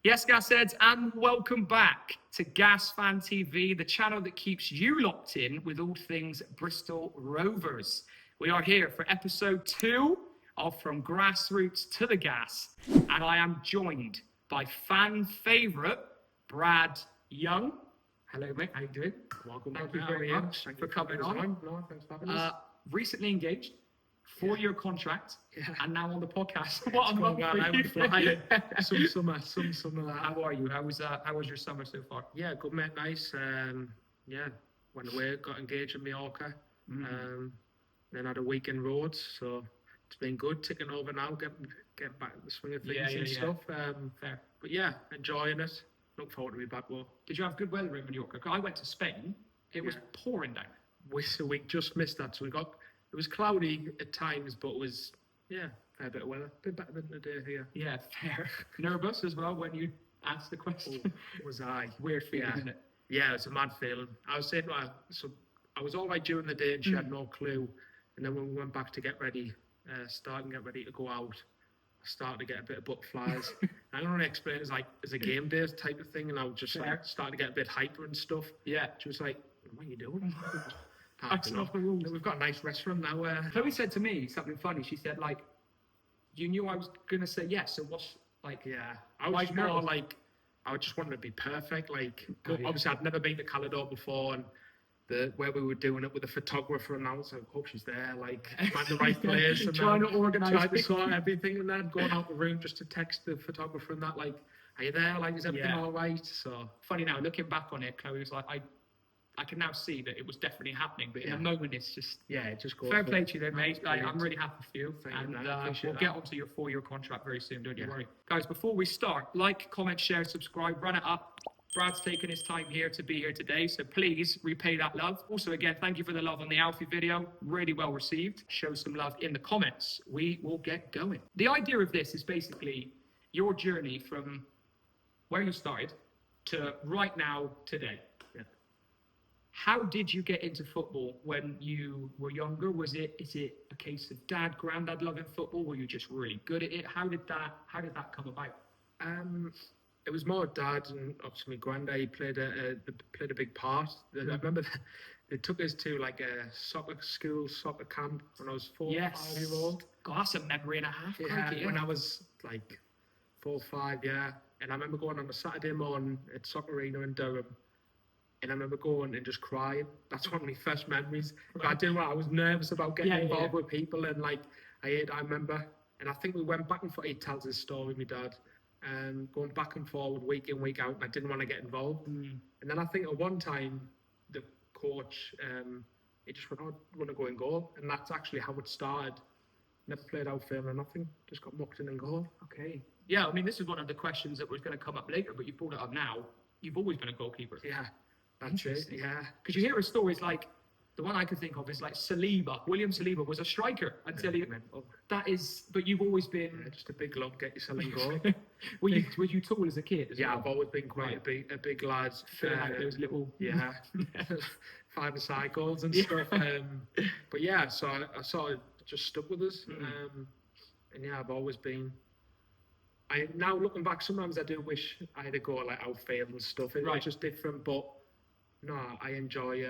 Yes, Gasheads, and welcome back to GasFanTV, the channel that keeps you locked in with all things Bristol Rovers. We are here for episode 2 of From Grassroots to the Gas, and I am joined by fan favourite Brad Young. Hello, mate. How you doing? Welcome. Thank you very much for coming on. No, thanks for having us. Recently engaged, 4-year contract, and now on the podcast. What a Well, month I for you. was flying. Some summer. How are you? How was your summer so far? Yeah, good mate, nice. Went away, got engaged in Mallorca. Then had a week in Rhodes, so it's been good. Ticking over now, getting back in the swing of things and stuff. Fair. But yeah, enjoying it. Look forward to be back. Well, Did you have good weather in Mallorca? 'Cause I went to Spain. It was pouring down. we just missed that. So it was cloudy at times, but it was fair bit of weather. A bit better than the day here. Yeah, fair. Nervous as well when you asked the question. Was I? Weird feeling, isn't it? Yeah, it's a mad feeling. I was saying, I was all right during the day and she had no clue. And then when we went back to get ready to go out, I started to get a bit of butterflies. I don't want to explain it as a game day type of thing, and I was just starting to get a bit hyper and stuff. Yeah. She was like, "What are you doing?" That's not the rules. We've got a nice restaurant now. Chloe said to me something funny. She said, like, you knew I was going to say yes, so what's, like... Yeah, I was more like, I just wanted to be perfect. Like, obviously I'd never been to Calydor before, and where we were doing it with the photographer, and I was like, hope she's there, like, find the right place. And trying to organise to sort everything, and then going out the room just to text the photographer and that, like, are you there? Like, is everything all right? So funny now, looking back on it, Chloe was like, I can now see that it was definitely happening, but in the moment it's just... Yeah, it just goes... Fair play to you then, mate. I'm really happy for you. And we'll that. get onto your 4-year contract very soon, don't you worry. Guys, before we start, like, comment, share, subscribe, run it up. Brad's taken his time here to be here today, so please repay that love. Also, again, thank you for the love on the Alfie video. Really well received. Show some love in the comments. We will get going. The idea of this is basically your journey from where you started to right now, today. How did you get into football when you were younger? Is it a case of dad, granddad loving football? Were you just really good at it? How did that come about? It was more dad, and obviously my granddad. He played a big part. I remember they took us to like a soccer camp when I was 4 or 5 years old. God, that's a memory and a half. Yeah, when I was like 4 or 5, and I remember going on a Saturday morning at Soccer Arena in Durham. And I remember going and just crying. That's one of my first memories. Right. I was nervous about getting involved with people, and like I remember, and I think we went back and forth. He tells his story, my dad, going back and forward week in, week out, and I didn't want to get involved. And then I think at one time, the coach, he just went, I want to go and goal. And that's actually how it started. Never played out film or nothing, just got mucked in and goal. Okay. Yeah, I mean, this is one of the questions that was going to come up later, but you brought it up now. You've always been a goalkeeper. Yeah. That's it, yeah. Because you hear of stories like, the one I can think of is like Saliba. William Saliba was a striker until but you've always been... Yeah, just a big lump, get yourself in goal. were you tall as a kid as well? I've always been quite a big lad. Like those little... Yeah, 5-a-side goals and stuff. But yeah, so I sort of just stuck with us. And yeah, I've always been... Now looking back, sometimes I do wish I had a go like outfield and stuff. It's just different, but... No, I enjoy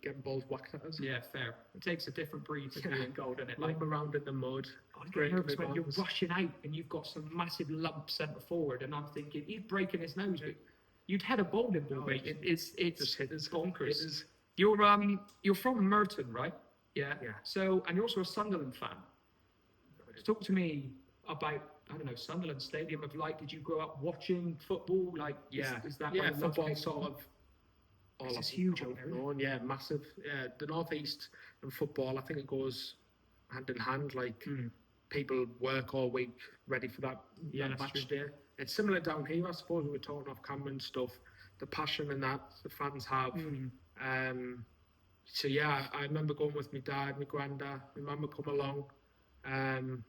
getting balls whacked at us. Yeah, fair. It takes a different breed to be in goal, doesn't it? Like around in the mud. I get nervous when you're rushing out and you've got some massive lump centre forward, and I'm thinking he's breaking his nose, but you'd head a bowling ball, mate. It's just hitters, bonkers. You're from Merton, right? Yeah. Yeah. So, and you're also a Sunderland fan. Talk to me about, I don't know, Sunderland Stadium of Light. Did you grow up watching football? Like, is that football sort of? It's huge over there. Yeah, massive. Yeah, the Northeast and football, I think it goes hand in hand. Like people work all week ready for that match day. It's similar down here, I suppose. We were talking off camera and stuff. The passion and that the fans have. So yeah, I remember going with my dad, my granddad, my mum would come along, and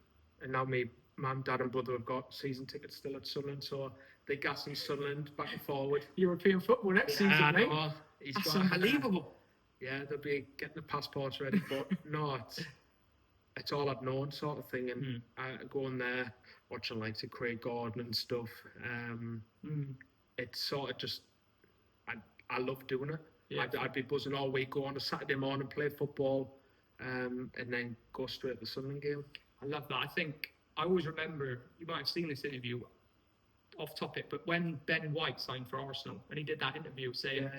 now my mum, dad, and brother have got season tickets still at Sunderland. So they gas in Sunderland back and forward. European football next season, mate. That's unbelievable. Yeah, they'll be getting the passports ready, but no, it's all I'd known sort of thing, and going there, watching like the Craig Gordon and stuff, it's sort of just, I love doing it. Yeah. I'd be buzzing all week, go on a Saturday morning, play football, and then go straight to the Sunderland game. I love that. I think I always remember, you might have seen this interview off topic, but when Ben White signed for Arsenal, when he did that interview saying,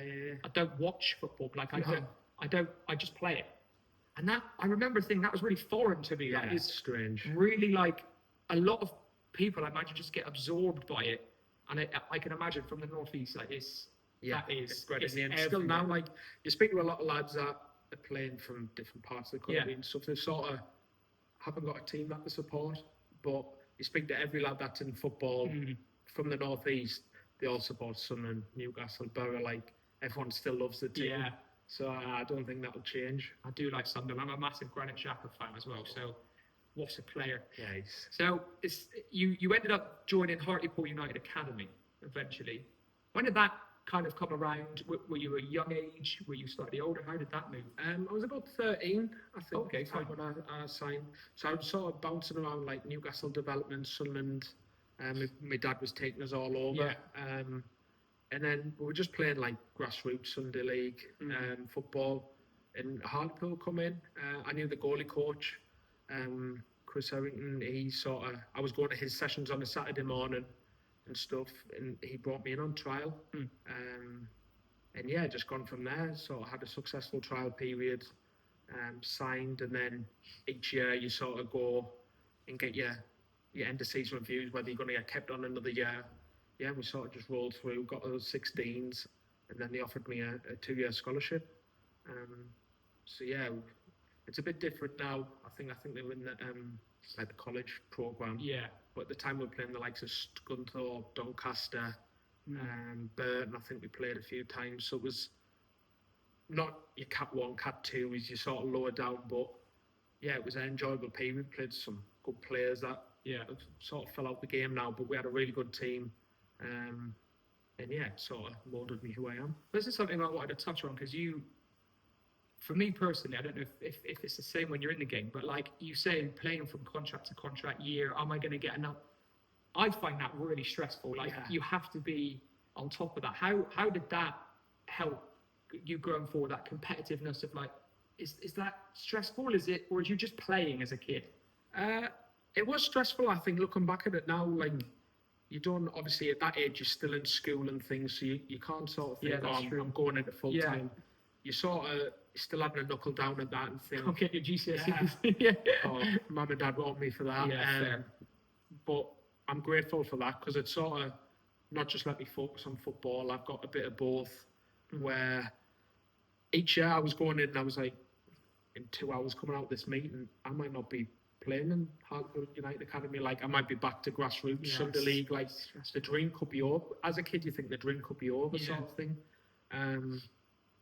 I don't watch football, like I just play it. And that, I remember thinking that was really foreign to me. Yeah, like, it's strange. Really, like, a lot of people, I imagine, just get absorbed by it. And I can imagine from the Northeast, like, it's spread it's in the end. Still now, like, you speak to a lot of lads that are playing from different parts of the country and stuff, they sort of haven't got a team that they support, but you speak to every lad that's in football from the Northeast, they all support Sunderland, Newcastle, Borough, like, everyone still loves the team. Yeah. So I don't think that'll change. I do like Sunderland. I'm a massive Granit Xhaka fan as well, so what a player. Yeah, So you ended up joining Hartlepool United Academy eventually. When did that kind of come around? Were you a young age? Were you slightly older? How did that move? I was about 13, I think, Okay, fine. when I signed. So I was sort of bouncing around like Newcastle development, Sunderland. My dad was taking us all over. Yeah. And then we were just playing like Grassroots, Sunday League, football. And Hartlepool come in. I knew the goalie coach, Chris Harrington. I was going to his sessions on a Saturday morning and stuff, and he brought me in on trial. And yeah, just gone from there. So I had a successful trial period, signed, and then each year you sort of go and get your end of season reviews, whether you're going to get kept on another year. Yeah, we sort of just rolled through, got those 16s, and then they offered me a 2-year scholarship. So yeah, it's a bit different now. I think they were in the like the college program. Yeah. But at the time we were playing the likes of Scunthorpe, Doncaster, Burton. I think we played a few times. So it was not your Cat 1, Cat 2, as you sort of lower down. But yeah, it was an enjoyable period. We played some good players that have sort of fell out the game now, but we had a really good team. And yeah, it sort of moulded me who I am. This is something I wanted to touch on because for me personally, I don't know if it's the same when you're in the game, but like you say, playing from contract to contract year, am I going to get enough? I find that really stressful. Like you have to be on top of that. How did that help you going forward? That competitiveness of like, is that stressful? Or are you just playing as a kid? It was stressful. I think looking back at it now, like you don't obviously at that age you're still in school and things, so you can't sort of think, I'm going into full time. You sort of still having a knuckle down at that and think, okay, your GCSEs. Oh, mum and dad want me for that. Fair. But I'm grateful for that because it sort of not just let me focus on football. I've got a bit of both. Where each year I was going in and I was like, in 2 hours coming out of this meeting, I might not be playing in Hartlepool United Academy. Like I might be back to Grassroots, Sunday League. Like the dream could be over. As a kid, you think the dream could be over, sort of thing.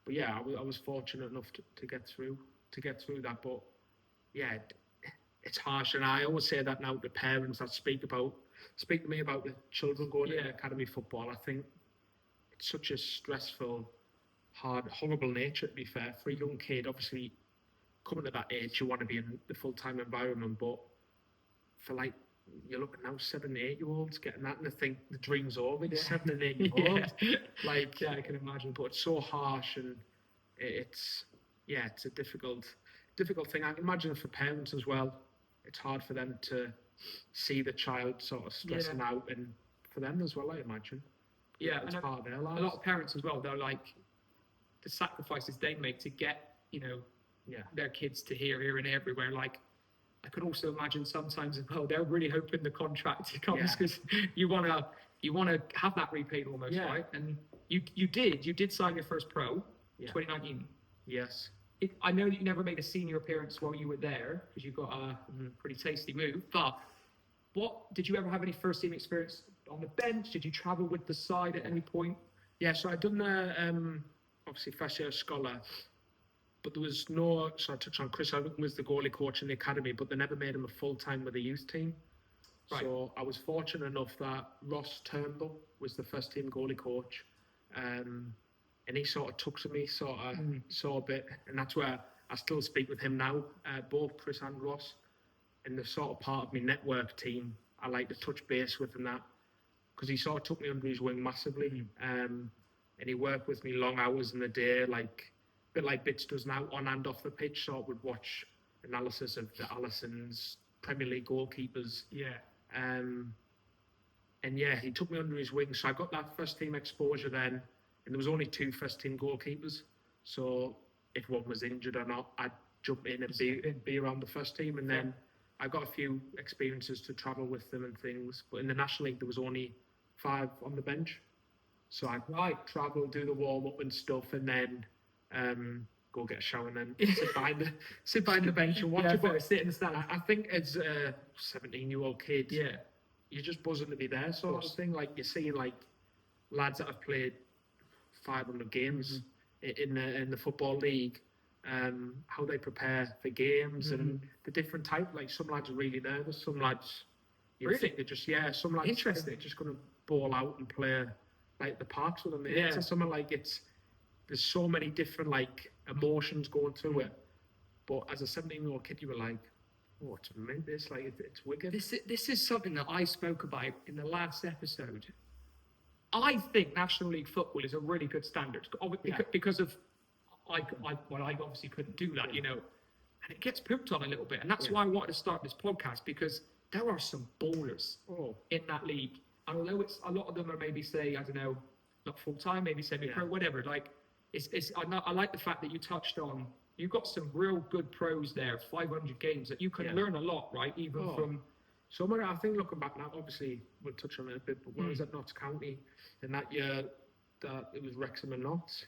But yeah, I was fortunate enough to get through that. But yeah, it's harsh, and I always say that now to parents that speak to me about the children going into academy football. I think it's such a stressful, hard, horrible nature. To be fair, for a young kid, obviously coming to that age, you want to be in the full-time environment. But for like you're looking now 7 and 8 year olds getting that, and I think the dream's over. 7 and 8 year olds, like I can imagine. But it's so harsh, and it's a difficult thing. I can imagine for parents as well. It's hard for them to see the child sort of stressing out, and for them as well, I imagine. Yeah, it's part of their lives. A lot of parents as well. They're like the sacrifices they make to get their kids to here and everywhere. Like I could also imagine sometimes as well, they're really hoping the contract comes because you want to have that repaid almost, right? And you did sign your first pro, 2019. Yes. I know that you never made a senior appearance while you were there because you got a pretty tasty move. But did you ever have any first team experience on the bench? Did you travel with the side at any point? Yeah, so I'd done obviously first year scholar. But there was no, so I touched on Chris Harrington was the goalie coach in the academy, but they never made him a full-time with the youth team. Right. So I was fortunate enough that Ross Turnbull was the first team goalie coach. And he sort of took to me, saw a bit. And that's where I still speak with him now, both Chris and Ross. and the sort of part of my network team I like to touch base with and that, because he sort of took me under his wing massively. And he worked with me long hours in the day, like a bit like Bits does now, on and off the pitch. So I would watch analysis of the Allisons, Premier League goalkeepers. Yeah. And yeah, he took me under his wing. So I got that first team exposure then, and there was only 2 first team goalkeepers. So if one was injured or not, I'd jump in and be around the first team. And then I got a few experiences to travel with them and things. But in the National League, there was only 5 on the bench. So I'd travel, do the warm up and stuff, and then go get a shower and then sit behind the bench and watch it. But sit in the stand. I think as a 17-year-old kid, you're just buzzing to be there, sort of thing. Like you're seeing like lads that have played 500 games in the football league, how they prepare for games and the different type. Like some lads are really nervous, some lads think they're just some lads interesting. They're just going to ball out and play like the parks with them. It's something like there's so many different like emotions going through it. But as a 17-year-old kid, you were like, oh, it's tremendous, like it's wicked. This is something that I spoke about in the last episode. I think National League football is a really good standard because of I obviously couldn't do that, you know, and it gets pooped on a little bit, and that's why I wanted to start this podcast, because there are some ballers in that league. And although it's a lot of them are maybe say, I don't know, not full time, maybe semi-pro, whatever. Like I like the fact that you touched on. You've got some real good pros there, 500 games that you can learn a lot, right? Even from somewhere. I think looking back now, obviously we'll touch on it a bit, but when I was at Notts County in that year, that it was Wrexham and Notts,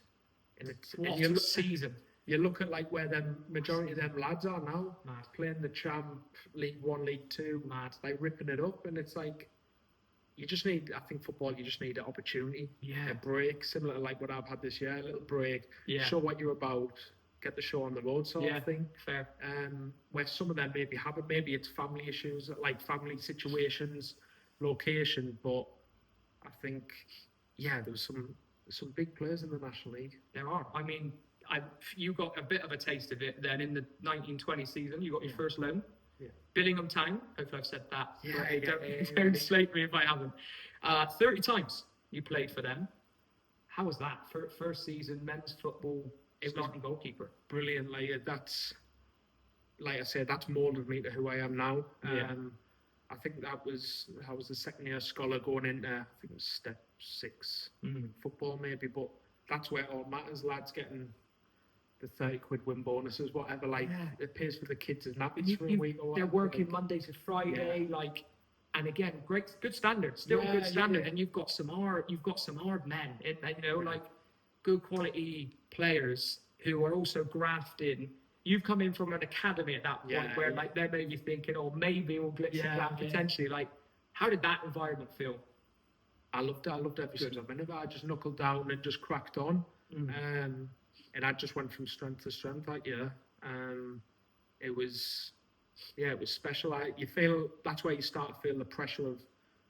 and it's season. You look at like where the majority of them lads are now, playing the Champ, League 1, League 2, like ripping it up, and it's like you just need. I think football, you just need an opportunity, a break, similar to like what I've had this year, a little break, show what you're about. Get the show on the road sort of thing. Fair. Where some of them maybe haven't, maybe it's family issues, like family situations, location, but I think, there was some big players in the National League. There are. I mean, you got a bit of a taste of it then in the 1920 season. You got your first loan. Yeah. Billingham Town. Hopefully I've said that. Don't slate me if I haven't. 30 times you played for them. How was that? First season, men's football, starting goalkeeper. Brilliant. Like that's, like I said, that's molded me to who I am now. I think I was the second year scholar going into, I think it was step 6 football maybe, but that's where it all matters. Lads getting the 30 quid win bonuses, whatever. Like it pays for the kids and nappies for a week or whatever. They're working Monday to Friday, like. And again, good standard, still good standard. And you've got some hard men, like good quality players who are also grafted. You've come in from an academy at that point where like they're maybe thinking, oh, maybe we'll glitz and glam potentially. Like, how did that environment feel? I loved it. I loved every single minute of it. I just knuckled down and just cracked on. And I just went from strength to strength that year. It was special. You feel, that's where you start to feel the pressure of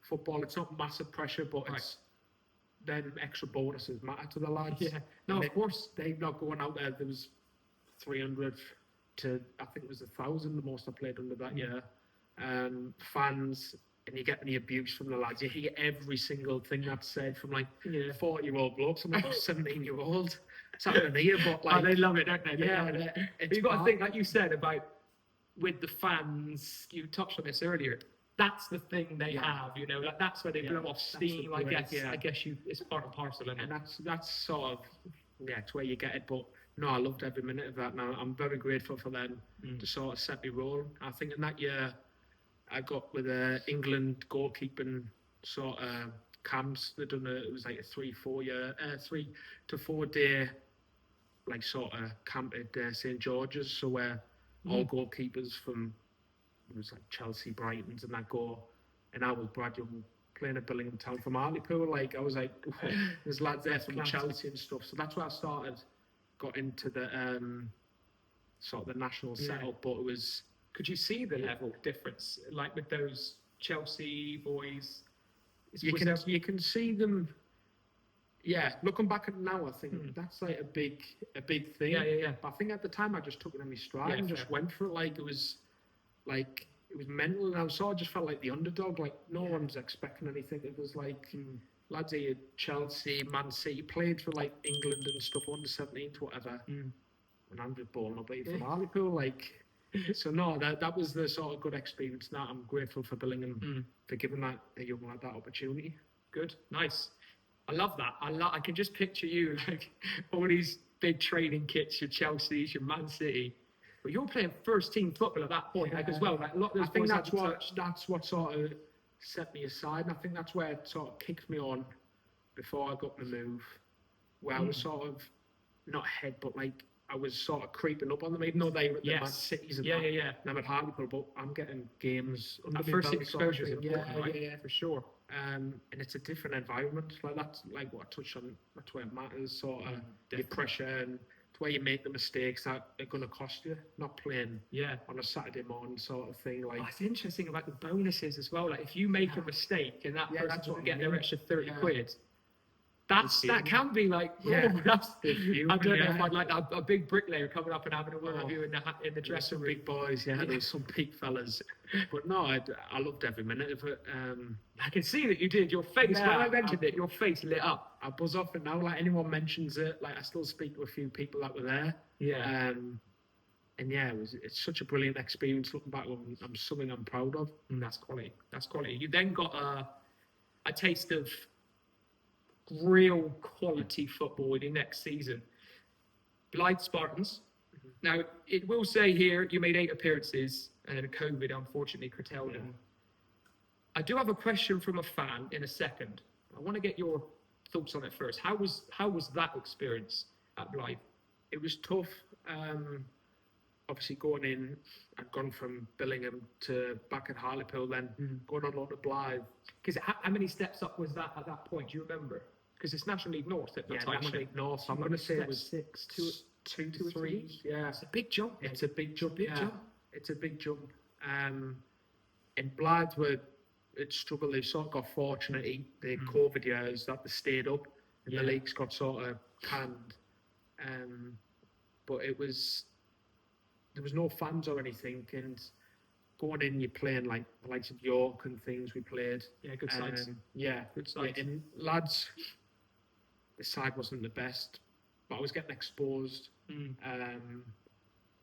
football. It's not massive pressure, but it's then extra bonuses matter to the lads. Yeah. No, of course. They're not going out there. There was 300 to, I think it was 1,000, the most I played under that year. Fans, and you get the abuse from the lads. You hear every single thing that's said from like 40-year-old blokes. I'm like 17-year-old. It's out of here, but like... they love it, don't they? Yeah. You've got to think, like you said, about with the fans, you touched on this earlier, that's the thing they have, like that's where they blow off steam, I guess. It's part and parcel, isn't it? And that's sort of, it's where you get it. But no, I loved every minute of that. Now I'm very grateful for them to sort of set me rolling. I think in that year, I got with England goalkeeping sort of camps. They'd done it was like a 3 to 4 day, like sort of camp at St George's. So where all goalkeepers from, it was like Chelsea, Brightons and that go, and I was Brad Young playing at Billingham Town from Hartlepool. Like I was like, there's lads there from Chelsea and stuff. So that's where I got into the sort of the national setup. But it was, could you see the level difference, like with those Chelsea boys? You can see them. Yeah, looking back at it now, I think that's like a big thing. Yeah. But I think at the time I just took it in my stride and just went for it. Like it was it was mental, and I sort of just felt like the underdog. Like no one's expecting anything. It was like lads here, Chelsea, Man City, played for like England and stuff, under 17s, whatever. And I'm just balling up from Hartlepool, like. So no, that was the sort of good experience. That I'm grateful for Billingham for giving that a young lad that opportunity. Good, nice. I love that. I can just picture you like all these big training kits, your Chelsea's, your Man City. But you're playing first team football at that point, like as well. Like a lot of those I think boys that's what sort of set me aside, and I think that's where it sort of kicked me on before I got my move, where I was sort of not ahead, but like I was sort of creeping up on them, even though they were at the Man Cities and and I'm at Hartlepool, but I'm getting games under that my first belt exposure is sort of thing. important, right? Yeah, for sure. And it's a different environment. Like that's like what I touched on. That's where it matters. Sort of your pressure and it's where you make the mistakes that are going to cost you. Not playing on a Saturday morning sort of thing. Like it's interesting about the bonuses as well. Like if you make a mistake and that person doesn't get their extra 30 quid. That can be like, I don't know if I'd like a big bricklayer coming up and having a word with you in the dressing room. Big boys, there's some big fellas. But no, I loved every minute of it. I can see that you did. Your face, when I mentioned it, your face lit up. I buzz off it now. Like anyone mentions it, like I still speak to a few people that were there. And it's such a brilliant experience looking back on. Something I'm proud of. And that's quality. You then got a taste of real quality football in your next season. Blythe Spartans. Now, it will say here you made 8 appearances and then COVID unfortunately curtailed them. I do have a question from a fan in a second. I want to get your thoughts on it first. How was that experience at Blythe? It was tough. Obviously going in, I'd gone from Billingham to back at Hartlepool, then going on to Blythe. Because how many steps up was that at that point? Do you remember? Because it's National League North at the time. National League North. So I'm going to say it was 2 to 3. Yeah, it's a big jump. It's a big jump. It's a big jump. And Blythe it struggled. They sort of got fortunate. The COVID years that they stayed up, and the leagues got sort of panned. But there was no fans or anything, and going in, you're playing like the likes of York and things. We played. Yeah, good sides. Good sides. And lads, the side wasn't the best, but I was getting exposed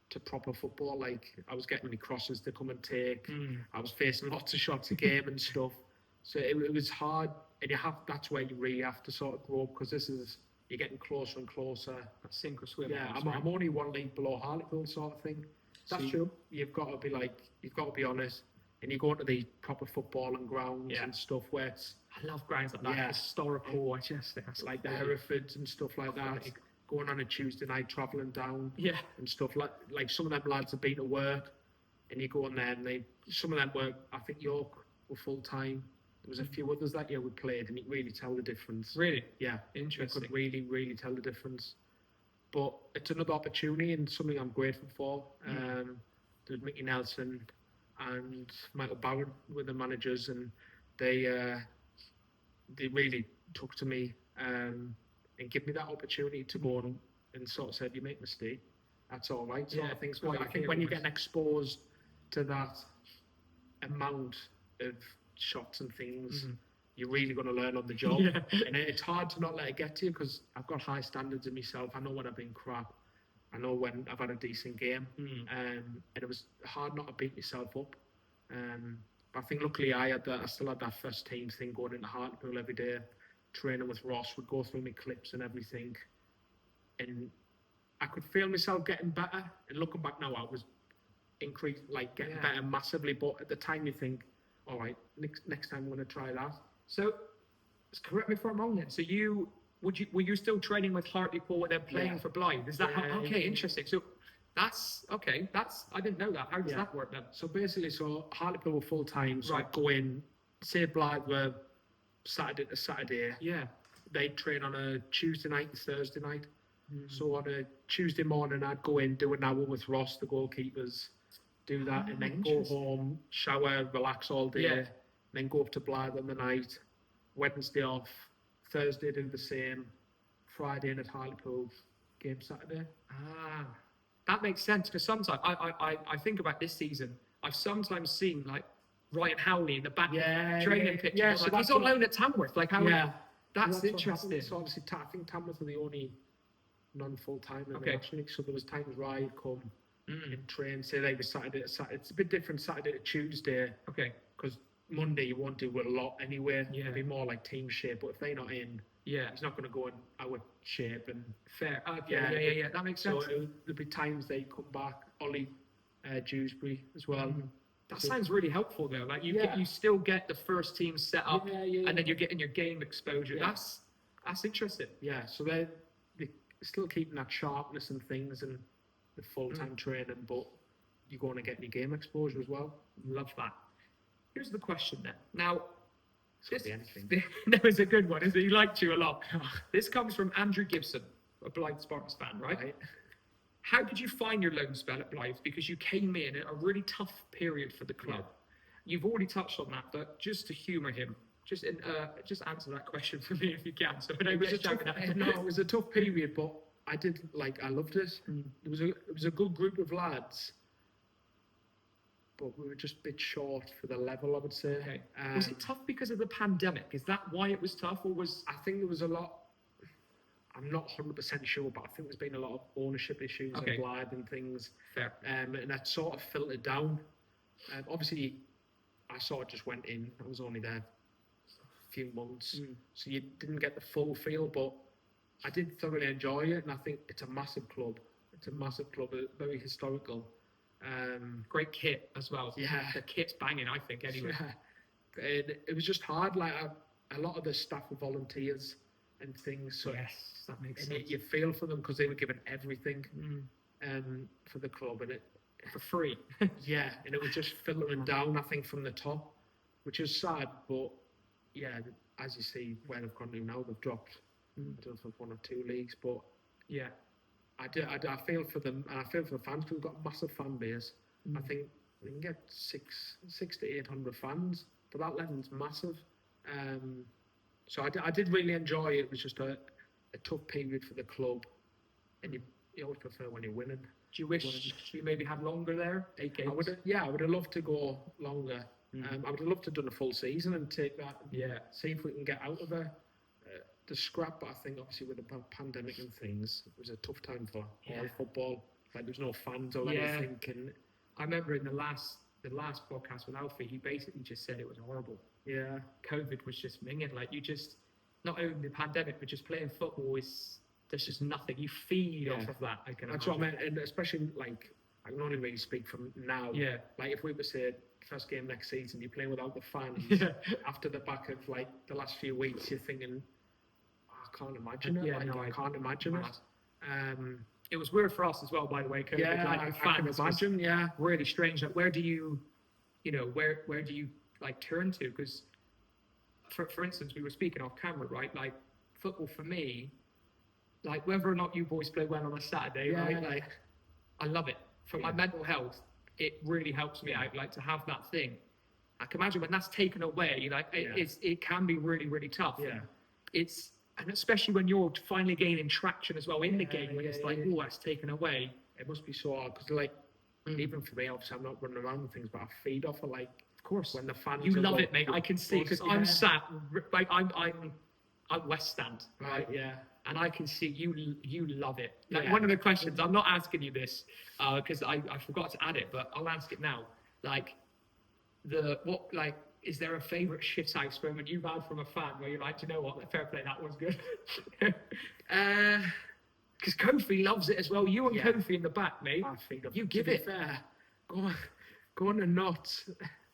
to proper football. Like I was getting many crosses to come and take. I was facing lots of shots a game and stuff. So it was hard, and that's where you really have to sort of grow up, because you're getting closer and closer. Sink or swim. Yeah, I'm only one league below Hartlepool sort of thing. That's true. You've got to be honest, and you go into the proper footballing grounds and stuff where it's. I love grounds like that. Historical. I just think that's like the Herefords and stuff like that. Going on a Tuesday night, travelling down. And stuff like some of them lads have been to work, and you go on there, and some of them were. I think York were full time. There was a few others that year we played, and you really tell the difference. Really? Yeah. Interesting. You could really, really tell the difference. But it's another opportunity and something I'm grateful for. There's Mickey Nelson and Michael Barron were the managers, and they really took to me and give me that opportunity to go on and sort of said, you make a mistake, that's all right. So I think when you're getting exposed to that amount of shots and things, you're really going to learn on the job. And it's hard to not let it get to you, because I've got high standards in myself. I know when I've been crap. I know when I've had a decent game. And it was hard not to beat myself up. But I think luckily I still had that first team thing going into Hartlepool every day, training with Ross, would go through my clips and everything. And I could feel myself getting better. And looking back now, I was getting better massively. But at the time you think, all right, next time I'm going to try that. So, correct me if I'm wrong then. So were you still training with Hartlepool and then playing for Blythe? Is that okay? Interesting. So that's okay. I didn't know that. How does that work then? So basically, Hartlepool were full time. So I'd go in, say Blythe were Saturday to Saturday. Yeah. They'd train on a Tuesday night and Thursday night. So on a Tuesday morning, I'd go in, do an hour with Ross, the goalkeepers, do that, and then go home, shower, relax all day, then go up to Blythe on the night. Wednesday off, Thursday do the same, Friday in at Hartlepool, game Saturday. That makes sense, because sometimes I think about this season, I I've sometimes seen like Ryan Howley in the back Yeah, training yeah, picture. yeah, I'm so like, that's he's on what- loan at Tamworth. Like how? Yeah, That's what interesting. happened. So obviously, I think Tamworth are the only non-full-time in Okay. the National League. So there was times where I'd come Mm. and train, say like the Saturday to Saturday. It's a bit different Saturday to Tuesday Okay. because Monday you won't do a lot anyway. Yeah. It'll be more like team shape. But if they're not in, Yeah. he's not going to go in our shape. And Fair. Okay. Yeah. That makes sense. so there'll be times they come back. Ollie Dewsbury as well. Mm. That So- sounds really helpful though. Like Yeah. you still get the first team set up, Yeah. and then you're getting your game exposure. Yeah. That's interesting. Yeah, so they're still keeping that sharpness and things and the full-time training, but you're going to get your game exposure as well. Love that. Here's the question then. Now, Could be anything. that was a good one. Is he liked you a lot? This comes from Andrew Gibson, a Blythe Spartans fan, right? How did you find your loan spell at Blythe? Because you came in at a really tough period for the club. You've already touched on that, but just to humour him, just answer that question for me if you can. So I don't It was get shouted at. no, it was a tough period, but I loved it. It was a good group of lads, but we were just a bit short for the level, I would say. Okay. Was it tough because of the pandemic? Is that why it was tough, or was? I think there was a lot. I'm not 100% sure, but I think there's been a lot of ownership issues Okay. at Blythe and things. Fair. And that sort of filtered down. Obviously, I sort of just went in. I was only there a few months, so you didn't get the full feel, but I did thoroughly enjoy it, and I think it's a massive club. It's a massive club, very historical. Great kit as well. Yeah. The kit's banging, I think, anyway. Yeah. And it was just hard. Like a lot of the staff were volunteers and things, so Yes, that makes and sense. you feel for them because they were given everything for the club, and it For free. yeah, and it was just filtering down, I think, from the top, which is sad. But yeah, as you see where they've gone to now, they've dropped. I don't know if it's 1 or 2 leagues, but Yeah. I feel for them, and I feel for the fans because we've got a massive fan base. I think we can get 600 to 800 fans, but that level's massive. So I did really enjoy it. It was just a tough period for the club, and you always prefer when you're winning. Do you wish you maybe had longer there? 8 games? I would have loved to go longer. I would have loved to have done a full season and take that. And Yeah. see if we can get out of the scrap. But I think obviously with the pandemic and things, it was a tough time for all football. Like there was no fans or Yeah. anything. And I remember in the last podcast with Alfie, he basically just said it was horrible. yeah, COVID was just minging. Like you just, not only the pandemic, but just playing football there's just nothing. You feed off of that. I can that's what I imagine. meant. And especially like I can only really speak from now. Yeah. Like if we were say first game next season, you're playing without the fans. Yeah. After the back of like the last few weeks, you're thinking, I can't imagine it. Yeah, Like, no, I can't imagine mad. it. It was weird for us as well, by the way. COVID. Yeah, like, I the can fans was imagine. Yeah. really strange. Like, where do you like turn to? Because, for instance, we were speaking off camera, right? Like football for me, like whether or not you boys play well on a Saturday, Yeah. right? Like, I love it for my mental health. It really helps me out. Like to have that thing. I can imagine when that's taken away, like it can be really, really tough. Yeah. And especially when you're finally gaining traction as well in the game, when it's like, yeah. oh, that's taken away. It must be so hard because, like, even for me, obviously, I'm not running around and things, but I feed off of like, Of course, when the fans. you are love like, it, mate. I can see because yeah. I'm sat, like I'm West Stand, Right, yeah. and I can see you love it. Like Yeah. one of the questions, I'm not asking you this because I forgot to add it, but I'll ask it now. Like is there a favourite shithouse moment you've had from a fan where you're like, do you know what, fair play, that was good? Because Kofi loves it as well. You and Kofi in the back, mate. I feed off. You give to be it. fair. Going to Notts.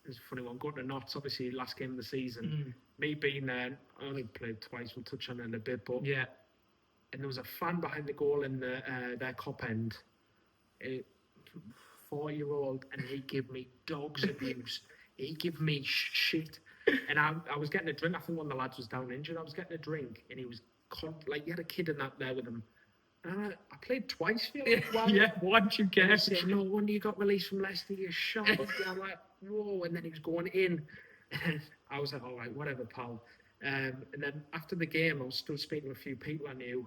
It's a funny one. Going to Notts, obviously, last game of the season. Me being there, I only played twice. We'll touch on it in a bit, but Yeah. and there was a fan behind the goal in their cop end, a 4-year-old, and he gave me dog's abuse. He gave me shit, and I was getting a drink. I think one of the lads was down injured. I was getting a drink, and he was like he had a kid in that there with him. And I played twice for you. Yeah, why don't you And care? he said, no wonder you got released from Leicester. You shot. I'm like, whoa! And then he was going in. And I was like, all right, whatever, pal. And then after the game, I was still speaking to a few people I knew,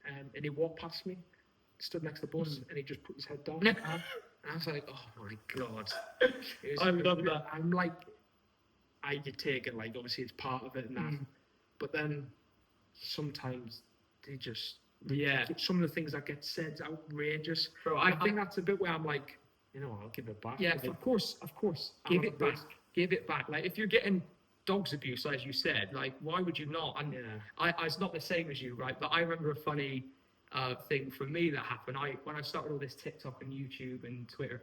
and he walked past me, stood next to the bus, and he just put his head down. And I was like, oh my God. I love that. I'm like, I get taken, like, obviously it's part of it and that. But then sometimes they just, Yeah. some of the things that get said is outrageous. Bro, I think that's a bit where I'm like, you know, I'll give it back. Yeah, Like, of course. I'm Give not it a back. beast. Give it back. Like, if you're getting dogs abuse, as you said, like, why would you not? And it's not the same as you, right? But I remember a funny thing for me that happened. When I started all this TikTok and YouTube and Twitter,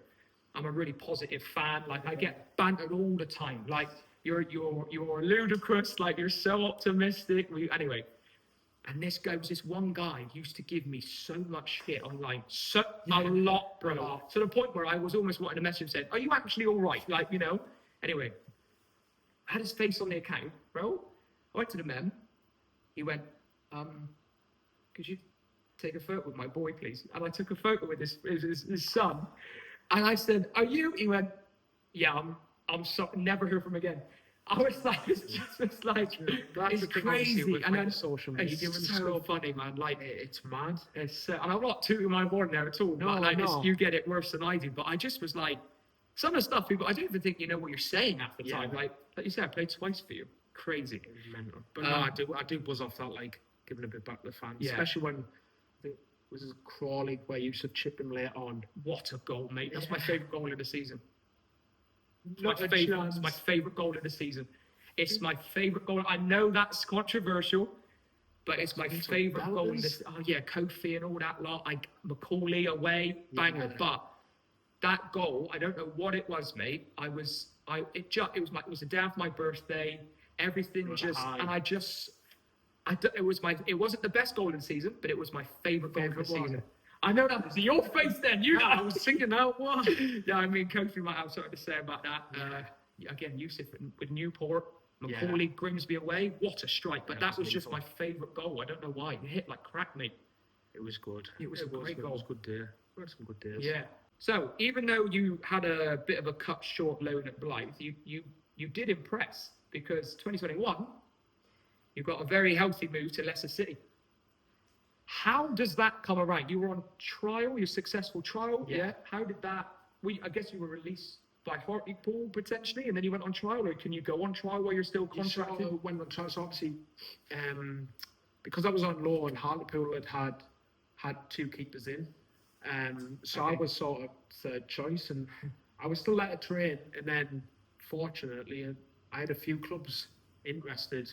I'm a really positive fan. Like, I get bantered all the time. Like, you're ludicrous. Like, you're so optimistic. Anyway. And this one guy used to give me so much shit online, a lot, bro. To the point where I was almost wanting to message him saying, "Are you actually all right?" Like, you know. Anyway, I had his face on the account, bro. I went to the mem. He went, "Could you take a photo with my boy, please?" And I took a photo with his son. And I said, "Are you?" He went, "Yeah, I'm sorry." Never hear from him again. I was like, it's like, it's crazy. And then social media it's so funny, man. Like, it's mad. and I'm not tooting my horn there at all. No, but like, no. you get it worse than I do. But I just was like, some of the stuff people, I don't even think you know what you're saying at the time. Like you said, I played twice for you. Crazy. Mental. But no, I do buzz off that, like, giving a bit back to the fans. Yeah. Especially when, I think, was it Crawley, where you used to chip him later on. What a goal, mate. That's my favourite goal of the season. It's Not a chance. my favourite goal of the season. It's my favourite goal. I know that's controversial, but it's my favourite goal in this. Oh yeah, Kofi and all that lot. Macaulay away, banger. Yeah. But that goal, I don't know what it was, mate. It was the day after my birthday. Everything just, high. and it wasn't the best goal of the season, but it was my favourite goal of the season. I know that was your face then. I was thinking that one. Yeah, I mean, Kofi might have something to say about that. Again, Yusuf with Newport, Macaulay, Grimsby away. What a strike! But that was just my favourite goal. I don't know why. It hit like crack, mate. It was good. It was a great goal. It was a good day. We had some good days. Yeah. So even though you had a bit of a cut short loan at Blythe, you did impress, because 2021, you got a very healthy move to Leicester City. How does that come around? You were on trial, your successful trial. Yeah. How did that? I guess you were released by Hartlepool potentially, and then you went on trial, or can you go on trial while you're still contracted? I went on trial. So obviously, because I was on loan, Hartlepool had two keepers in. So I was sort of third choice, and I was still let to train. And then, fortunately, I had a few clubs interested,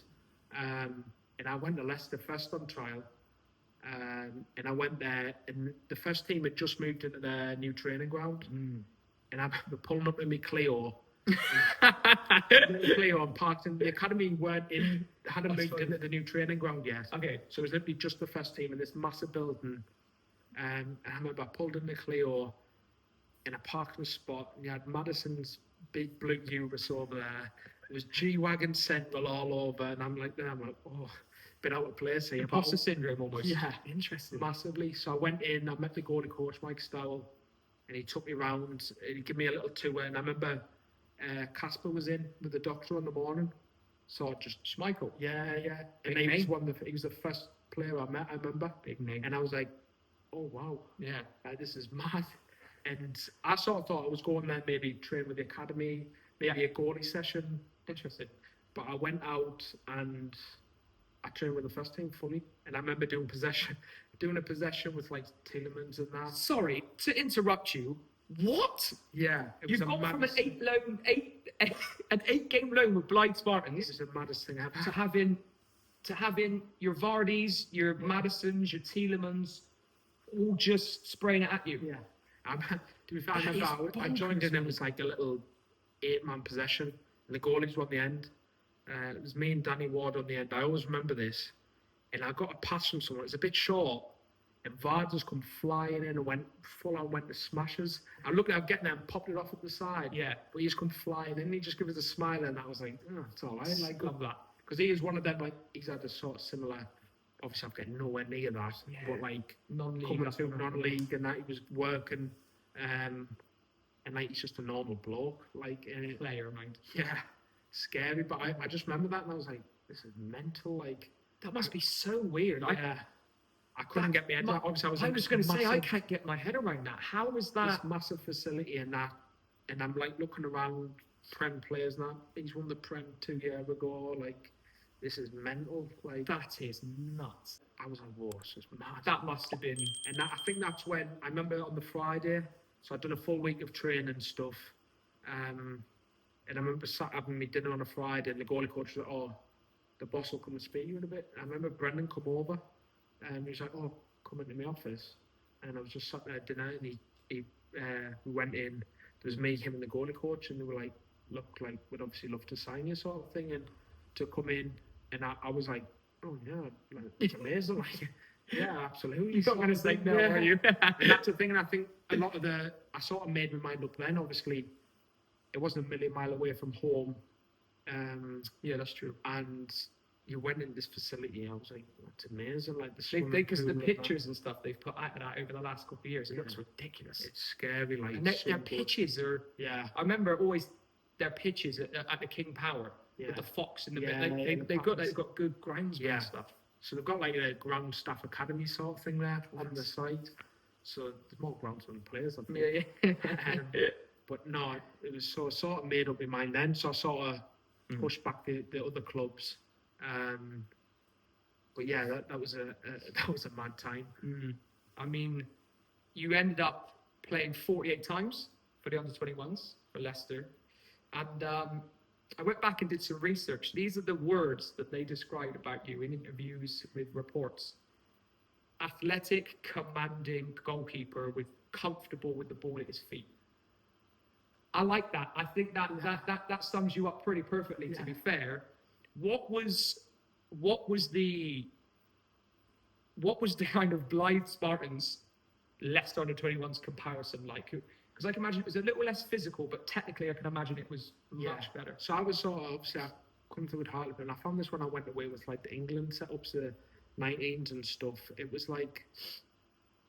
and I went to Leicester first on trial. And I went there, and the first team had just moved into their new training ground. And I remember pulling up in my Clio. And parked in the academy hadn't moved into the new training ground yet. Okay. So it was literally just the first team in this massive building. And I remember I pulled in the Clio in a parking spot, and you had Madison's big blue Urus over there. It was G-Wagon Central all over, and I'm like, oh, been out of place here. Imposter syndrome almost. Yeah. Interesting. Massively. So I went in, I met the goalie coach, Mike Stowell, and he took me round, and he gave me a little tour, and I remember Casper was in with the doctor in the morning. So just Schmeichel. Yeah. Big And he name. was the first player I met, I remember. Big name. And I was like, oh wow. Yeah. This is mad. And I sort of thought I was going there, maybe train with the academy, maybe a goalie session. Interesting. But I went out and I trained with the first team fully. And I remember doing a possession with like Tielemans and that. Sorry to interrupt you. What? Yeah. You've gone from an 8-game loan with Blythe Spartans. It was the maddest thing ever. to having your Vardys, your Madisons, your Tielemans, all just spraying it at you. Yeah. To be fair, I remember I joined in, it was like a little 8-man possession, and the goalies were on the end. It was me and Danny Ward on the end. I always remember this. And I got a pass from someone. It was a bit short, and Vard just come flying in and went to smashes. I looked at him getting there and popped it off at the side. Yeah. But he just come flying in, and he just gave us a smile, and I was like, oh, it's all right. Like, love that. Because he is one of them, like, he's had a sort of similar, obviously I'm getting nowhere near that, but like, coming to non-league and that, he was working, and like, he's just a normal bloke, like, Player mind. yeah, scary, but I just remember that, and I was like, this is mental, like. That must be so weird. Yeah. I couldn't get my head around. Obviously, I was going to say, I massive- can't get my head around that. How was this that? massive facility and that, and I'm like looking around Prem players now. He's won the Prem 2 years ago. Like, this is mental. Like, That is nuts. I was like, whoa, this is mad. That must have been. And I think that's when I remember on the Friday. So I'd done a full week of training and stuff. And I remember having me dinner on a Friday, and the goalie coach was like, "Oh, the boss will come and speak to you in a bit." And I remember Brendan come over, and he was like, "Oh, come into my office." And I was just sat there at dinner, and we went in. There was me, him, and the goalie coach, and they were like, "Look, like we'd obviously love to sign you," sort of thing, and to come in. And I was like, "Oh yeah, like, it's amazing!" Like, yeah, absolutely. You're not going to say no, are you? And that's the thing, and I think a lot of I sort of made my mind up then. Obviously, it wasn't a million mile away from home. Yeah, that's true. And you went in this facility, I was like, that's amazing. Like Because the pictures and stuff they've put out of that over the last couple of years, it looks ridiculous. It's scary. Like, And their pitches are. Yeah. I remember always their pitches at the King Power with the fox in the bit. They've got good groundsmen and stuff. So they've got like a ground staff academy sort of thing there on the site. So there's more groundsmen than players, I think. Yeah. But no, it was sort of made up in mind then. So I sort of pushed back the other clubs. But yeah, that was a mad time. I mean, you ended up playing 48 times for the under-21s for Leicester. And I went back and did some research. These are the words that they described about you in interviews with reports. Athletic, commanding goalkeeper with comfortable with the ball at his feet. I like that. I think that sums you up pretty perfectly, to be fair. What was the kind of Blythe Spartans Leicester under-21s comparison like? Because I can imagine it was a little less physical, but technically I can imagine it was much better. So I was sort of, obviously I come through with Hartlepool, and I found this when I went away with like the England setups, the 19s and stuff. It was like,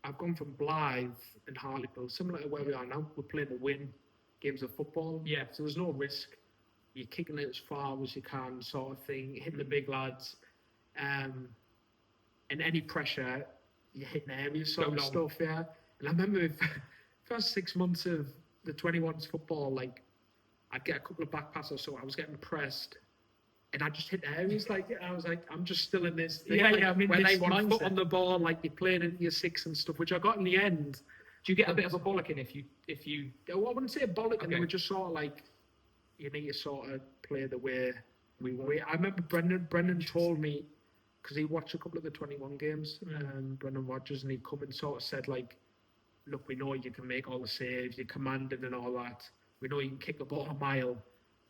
I've gone from Blythe and Hartlepool, similar to where we are now. We're playing to win games of football. Yeah. So there's no risk. You're kicking it as far as you can, sort of thing, hitting the big lads. And any pressure, you're hitting areas, sort of stuff, yeah. And I remember first 6 months of the 21s football, like, I'd get a couple of back passes, so I was getting pressed, and I just hit areas, like, I was like, I'm just still in this thing. Yeah, like, I mean, where they this want foot mindset. on the ball, like, you're playing into your six and stuff, which I got in the end. Do you get a bit of a bollocking if you? Well, I wouldn't say a bollocking, Okay. they were just sort of like, you need to sort of play the way we want. I remember Brendan told me, because he watched a couple of the 21 games, Brendan Rodgers, and he come and sort of said, like, look, we know you can make all the saves, you're commanding and all that. We know you can kick the ball a mile.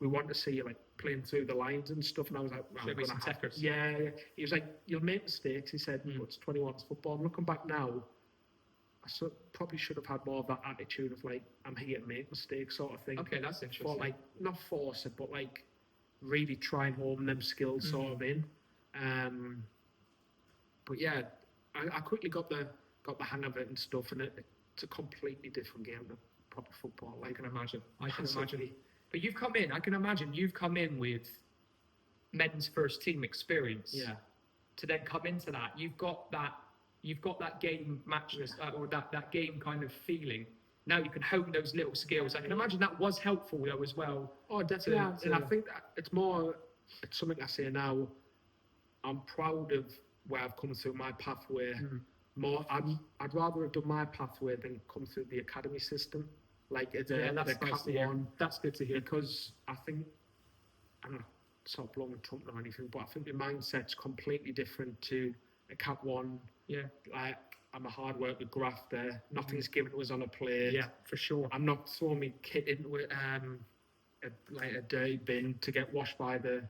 We want to see you, like, playing through the lines and stuff. And I was like, Show me some techers. Yeah. He was like, you'll make mistakes. He said, but it's 21's football. I'm looking back now, I probably should have had more of that attitude of, like, I'm here to make mistakes sort of thing. Okay, that's interesting. But, like, not force it, but, like, really try and hone them skills sort of in. But yeah, I quickly got the hang of it and stuff, and it's a completely different game than proper football. Like, I can imagine. massively. But you've come in. I can imagine you've come in with men's first team experience. Yeah. To then come into that, you've got that game matchness or that game kind of feeling. Now you can hone those little skills. I can imagine that was helpful though as well. Oh, definitely. And I think that it's something I say now. I'm proud of where I've come through my pathway. I'd rather have done my pathway than come through the academy system. Like, it's that's the nice Cat to hear. 1. That's good to hear. Because I think, I'm not sort of blowing a trumpet or anything, but I think the mindset's completely different to a Cat 1. Yeah. Like, I'm a hard worker, grafter. Nothing's given to us on a plate. Yeah, for sure. I'm not throwing my kit into a dirty bin to get washed by the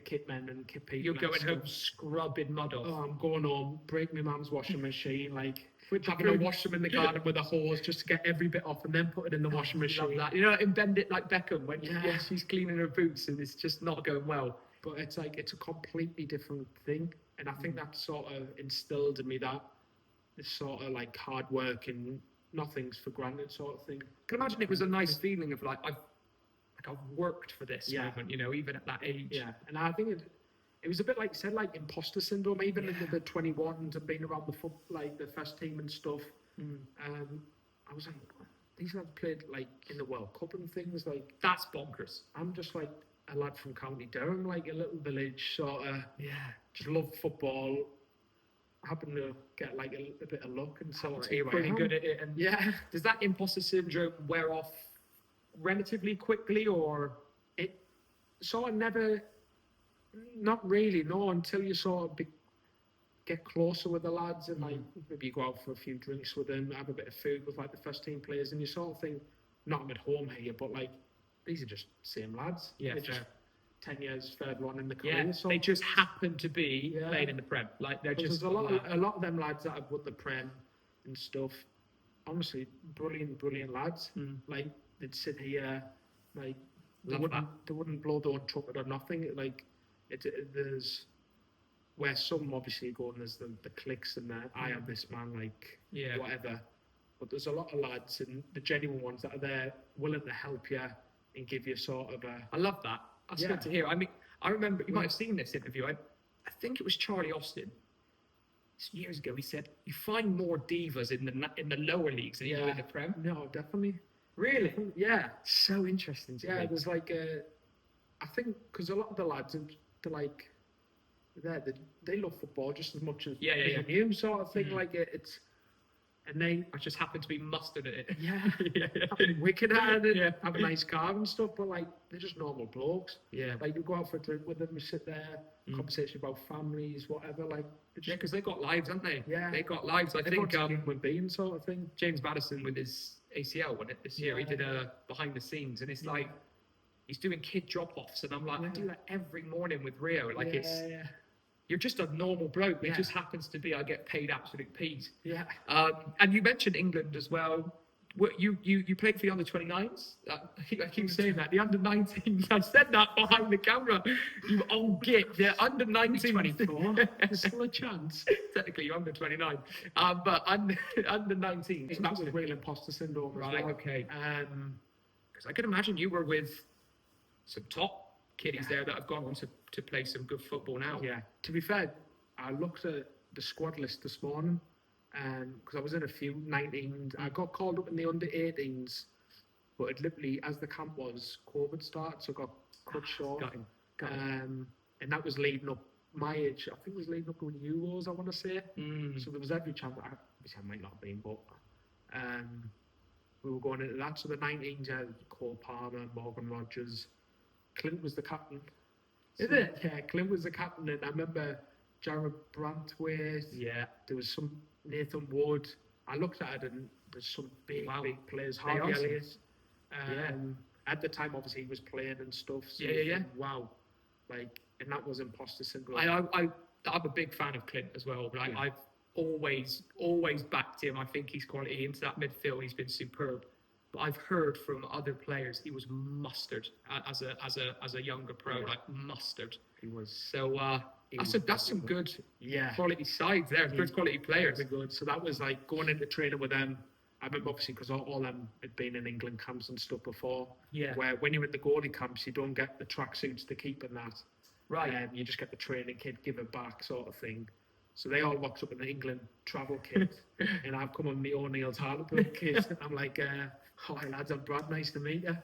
kit men and kit people. You're going home scrubbing mud off. Oh, I'm going home, break my mum's washing machine, like having to wash them in the garden with a hose just to get every bit off and then put it in the washing machine. Love that. You know, and bend it like Beckham when she's cleaning her boots and it's just not going well. But it's like, it's a completely different thing. And I think that sort of instilled in me that this sort of like hard work and nothing's for granted sort of thing. I can imagine it was a nice feeling of like I've worked for this moment, you know, even at that age. Yeah, and I think it was a bit like you said, like imposter syndrome, even in the 21s and being around the first team and stuff. I was like, these lads played like in the World Cup and things. Like, That's bonkers. I'm just like a lad from County Durham, like a little village sort of. Yeah. Just love football. Happen to get like a bit of luck and sort of. You're pretty good at it. And does that imposter syndrome wear off relatively quickly, or it sort of never? Not really, no. Until you sort of get closer with the lads and like maybe you go out for a few drinks with them, have a bit of food with like the first team players, and you sort of think, not I'm at home here, but like these are just same lads. Yeah, they're just 10 years further on in the career. So they just happen to be playing in the Prem. Like they're just there's a lot of them lads that have won the Prem and stuff. Honestly, brilliant lads. Like they'd sit here, like they wouldn't blow their own trumpet or nothing. Like there's where some obviously go and there's the clicks and the I am this man, like whatever. But there's a lot of lads and the genuine ones that are there willing to help you and give you sort of a. I love that. That's good to hear. I mean, I remember you might have seen this interview. I think it was Charlie Austin. Years ago, he said, "You find more divas in the lower leagues than you do in the Prem." No, definitely. Really? Yeah. So interesting. There's like I think because a lot of the lads they're like they love football just as much as me and you sort of thing. Like it's. And I just happen to be mustard at it. Wicked at it, have a nice car and stuff, but like they're just normal blokes. Yeah. Like you go out for a drink with them, you sit there, conversation about families, whatever. Like because they got lives, haven't they? Yeah. They got lives. I think human beings sort of thing. James Madison with his ACL won it this year. He did a behind the scenes, and it's like he's doing kid drop offs, and I'm like, I do that every morning with Rio. Like you're just a normal bloke. It just happens to be I get paid absolute peas. Yeah. And you mentioned England as well. You played for the under-29s? I keep saying that. The under-19s. I said that behind the camera. You old git. The under-19s. 24. There's still a chance. Technically, you're under-29. But under-19s. That was real imposter syndrome. Right, okay. Because I can imagine you were with some top kiddies there that have gone on to play some good football now. Yeah. To be fair, I looked at the squad list this morning because I was in a few 19s. I got called up in the under 18s, but it literally, as the camp was, COVID started, so I got cut short. Got him. And that was leading up my age. I think it was leading up to Euros, I want to say. So there was every chance. Obviously, I might not have been, but we were going into that. So the 19s had Cole Palmer, Morgan Rogers. Clint was the captain. Is it? Yeah, Clint was the captain, and I remember Jared Brantwaite. Yeah. There was some Nathan Wood. I looked at it, and there's some big players. Harvey Elliott. At the time, obviously, he was playing and stuff. So wow. Like, and that was imposter syndrome. I'm a big fan of Clint as well. But I've always backed him. I think he's quality into that midfield. He's been superb. But I've heard from other players he was mustard as a younger pro, like mustard. He was. So that's some good quality sides there, good quality players. Good. So that was like going into training with them. I remember obviously because all them had been in England camps and stuff before. Yeah. Where when you're in the goalie camps, you don't get the tracksuits to keep in that. Right. You just get the training kit, give it back sort of thing. So they all rocked up in the England travel kit, and I've come on my O'Neill's Harlequin kit. And I'm like, hi lads, I'm Brad, nice to meet you.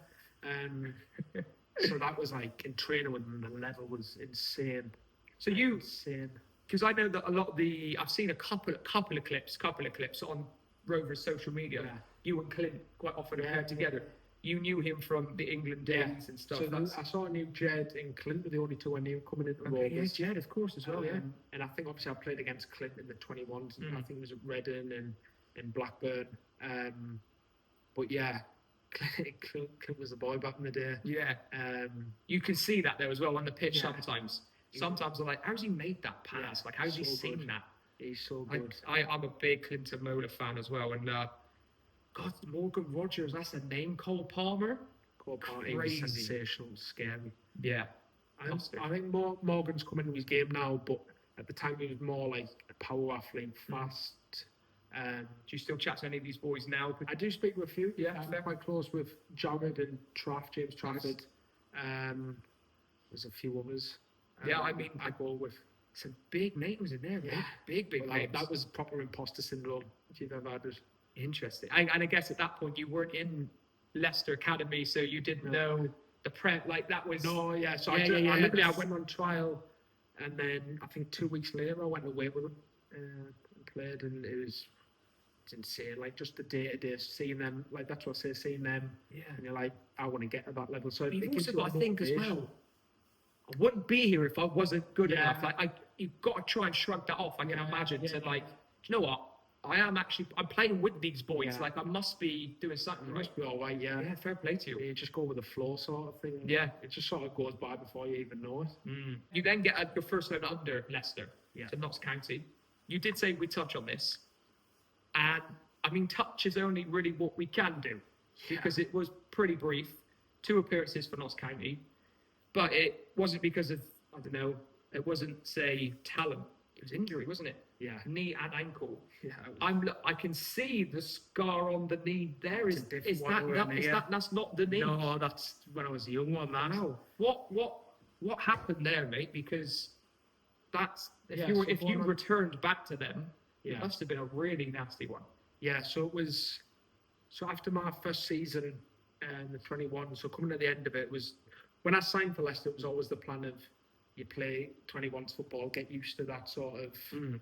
So that was like in training with them, the level was insane. So because I know that a lot of I've seen a couple of clips on Rovers social media. Yeah. You and Clint quite often appear together. You knew him from the England days and stuff. So I saw Jed and Clint were the only two I knew coming into Rovers. Yeah, Jed, of course, as well, And I think obviously I played against Clint in the 21s. And I think it was at Reading and Blackburn. But yeah, Clint was the boy back in the day. Yeah. You can see that there as well on the pitch sometimes. Sometimes I'm like, how's he made that pass? Like, how's he seen that? He's so good. I'm a big Clinton Mola fan as well. And God, Morgan Rogers, that's a name. Cole Palmer. Cole Palmer, he was sensational, scary. Yeah. I think Morgan's come into his game now, but at the time he was more like a power athlete, fast. Do you still chat to any of these boys now? I do speak with a few, I'm quite close with Jared and James Trafford. There's a few others. Yeah, I mean, I go with. some big names in there, man. Yeah. Big But, like, names. that was proper imposter syndrome, if you've ever had it. Interesting. And I guess at that point you weren't in Leicester Academy, so you didn't know the prep. Like that was. No, yeah. So Yeah, I literally yeah. I went on trial, and then I think 2 weeks later I went away with them and played, and it's insane. Like just the day to day, seeing them, like that's what I say, seeing them, Yeah. and you're like, I want to get to that level. So You've it gives also you got a to think as motivation. well. I wouldn't be here if I wasn't good Yeah. enough. Like you've got to try and shrug that off. I can imagine. yeah. To like, do you know what? I'm playing with these boys. Yeah. Like I must be doing something You right. must be all right, yeah. Yeah, fair play to you. You just go with the flow sort of thing. Yeah. It just sort of goes by before you even know it. You then get your first loan under Leicester Yeah. to Notts County. You did say we touch on this, and I mean, touch is only really what we can do because it was pretty brief. 2 appearances for Notts County, but it wasn't because of, I don't know, it wasn't, say, talent. It was injury, wasn't it? Yeah. Knee and ankle. Yeah. I can see the scar on the knee there. It's a different one, That's not the knee? No, that's when I was a young one, man. Wow. What happened there, mate? Because that's if you on. returned back to them, Yeah. it must have been a really nasty one. Yeah, so it was. So after my first season, the 21, so coming to the end of it was when I signed for Leicester. It was always the plan of you play 21s football, get used to that sort of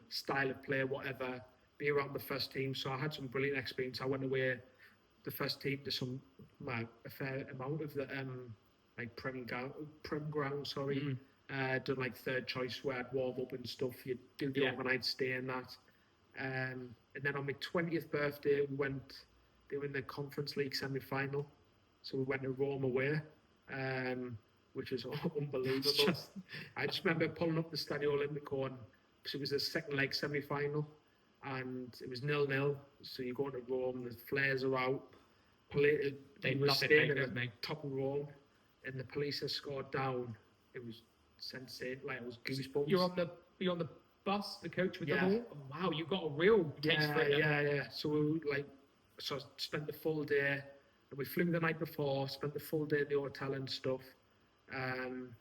style of play, whatever. Be around the first team. So I had some brilliant experience. I went away, the first team, to a fair amount of the like prem ground. Sorry, done like third choice where I'd warm up and stuff. You do the overnight stay and that. And then on my 20th birthday, they were in the Conference League semi-final. So we went to Rome away, which was unbelievable. I just remember pulling up the Stadio Olimpico, because it was the second leg semi-final, and it was 0-0. So you're going to Rome, the flares are out. They were love staying it, at mate, the top of Rome, and the police had scored down. It was sensational, like it was goosebumps. You're on the bus, the coach with Yeah. the ball. Oh, wow, you got a real taste for it. Yeah. So I spent the full day. And we flew the night before. Spent the full day in the hotel and stuff. And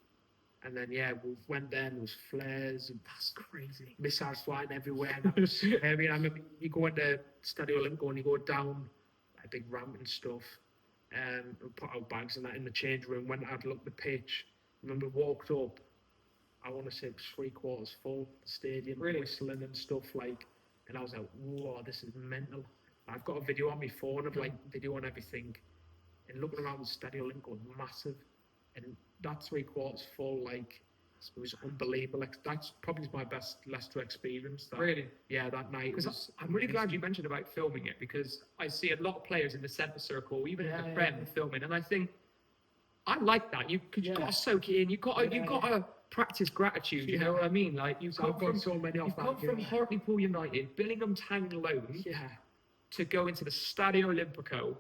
then we went there. And there was flares and That's crazy. missiles flying everywhere. And that was scary. And I remember you go into Stadio Olimpico and you go down a big ramp and stuff. We put our bags and that in the change room. Went out, looked at the pitch. I remember walked up. I want to say it was 3/4 full, the stadium, Really? whistling and stuff like, and I was like, whoa, this is mental. I've got a video on my phone of like videoing everything, and looking around the Stadio Olimpico was massive, and that 3/4 full, like, it was unbelievable. Like, that's probably my best Leicester experience. Really? Yeah, that night. Because I'm really glad you mentioned about filming it, because I see a lot of players in the centre circle, even in the Prem, filming, and I think I like that. You've got to soak it in. You've got to practice gratitude. You know what I mean? Like you've come from Hartlepool United, Billingham Town loan, to go into the Stadio Olimpico.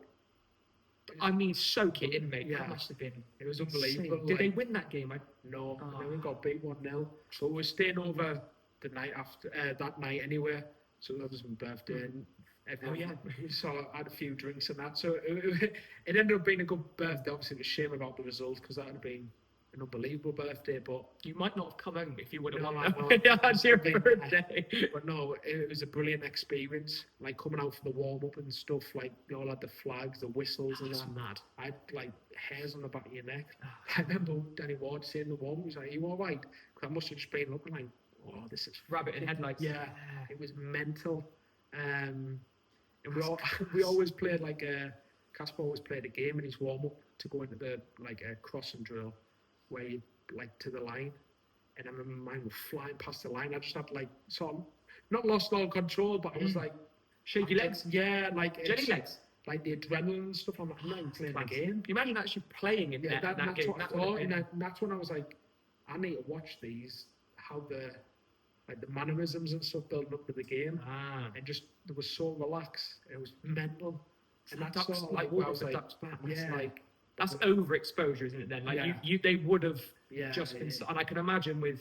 I mean, soak it in, mate. Yeah. That must have been. It was unbelievable. Did they win that game? No, we got beat 1-0. So we were staying over the night after that night anyway. So that was my birthday, and everyone. So I had a few drinks and that. So it ended up being a good birthday. Obviously, it was a shame about the result, because that would have been an unbelievable birthday. But You might not have come home if you would have No, won I that. know. That's your birthday. But no, it was a brilliant experience. Like coming out for the warm up and stuff. Like they all had the flags, the whistles, and That's that. mad. I had like hairs on the back of your neck. I remember Danny Ward saying in the warm, he was like, "Are you all right?" Because I must have just been looking like, "Oh, this is Rabbit in headlights. Yeah, it was mental. And we always played like Casper always played a game in his warm up to go into the like a crossing drill where you like to the line. And I remember mine was flying past the line. I just had like sort of not lost all control, but I was like shaky legs. Yeah, like Jelly legs. like the adrenaline and stuff. I'm like, I'm not even playing the game. Can you imagine actually playing in that That's game? what I thought, and that's when I was like, I need to watch these, how the mannerisms and stuff building up to the game, and just they were so relaxed. It was mental, and that's sort of like what I was like, that's overexposure, isn't it? Then they would have just been, and I can imagine with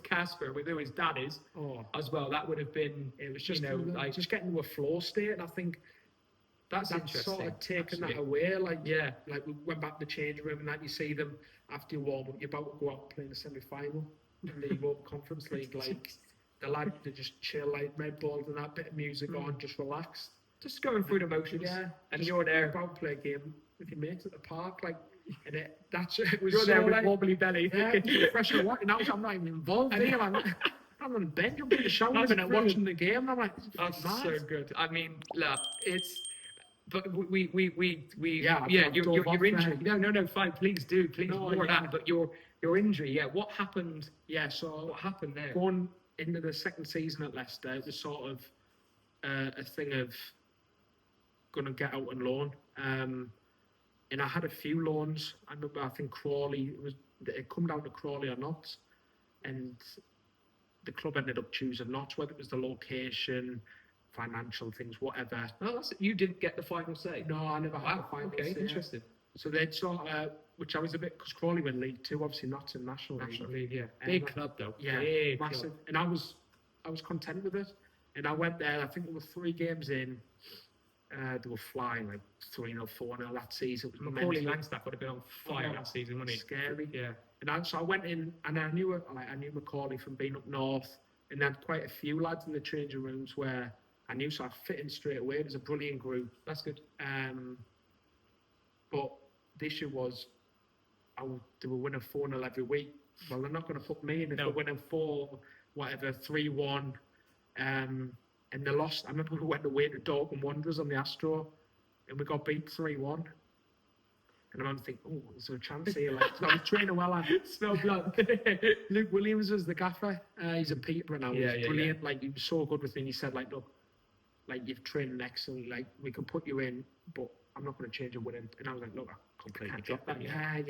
Casper, with who his dad is as well. That would have been. It was just just getting to a flow state, and I think. That's sort of taken that away. Like we went back to the change room, and that you see them after you warm up, you're about to go out and play in the semi-final, in the Europa Conference League. Like the lad, they just chill, like Red Bull and that bit of music on, just relaxed. Just going through the motions. Yeah, And just you're there. go out and play a game with your mates at the park, like, and it was You're so there with like, wobbly belly. yeah, fresh and what? Now I'm not even involved here. I'm on the bench, I'm in the shower, and watching the game. And I'm like, That's mad. so good. I mean, look, it's. But we Yeah, your injury. No, fine. Please do, please No, more of yeah. that. But your injury, yeah. What happened? Yeah, so What happened there? going into the second season at Leicester, it was sort of a thing of going to get out on loan. And I had a few loans. I remember, I think Crawley, it come down to Crawley or Notts, and the club ended up choosing Notts, whether it was the location, financial things, whatever. Oh, you didn't get the final say. No, I never had the Wow. final Okay, say. interesting. So they'd sort of, which I was a bit, because Crawley were in League Two, obviously Notts in National League. National League, yeah. And Big club though. Yeah, Big massive. club. And I was content with it. And I went there, I think there were 3 games in. They were flying like 3-0, 4-0 that season. It was Macaulay mental. Langstaff would have been on fire that season, wouldn't he? Scary. Yeah. And so I went in, and I knew Macaulay from being up north, and they had quite a few lads in the changing rooms where I knew, so I fit in straight away. It was a brilliant group. That's good. But the issue was, they were winning 4-0 every week. Well, they're not going to put me in if they're winning 3-1. And they lost. I remember we went away to Dorking Wanderers on the Astro, and we got beat 3-1. And I remember thinking, oh, is there a chance here? Like, so I was training well. I smelled blood. Luke Williams was the gaffer. He's a Peterborough now. He's brilliant. Yeah. Like, he was so good with me. And he said, like, look, like, you've trained excellent. Like, we can put you in, but I'm not going to change your winning. And I was like, look, I completely dropped that. Yeah.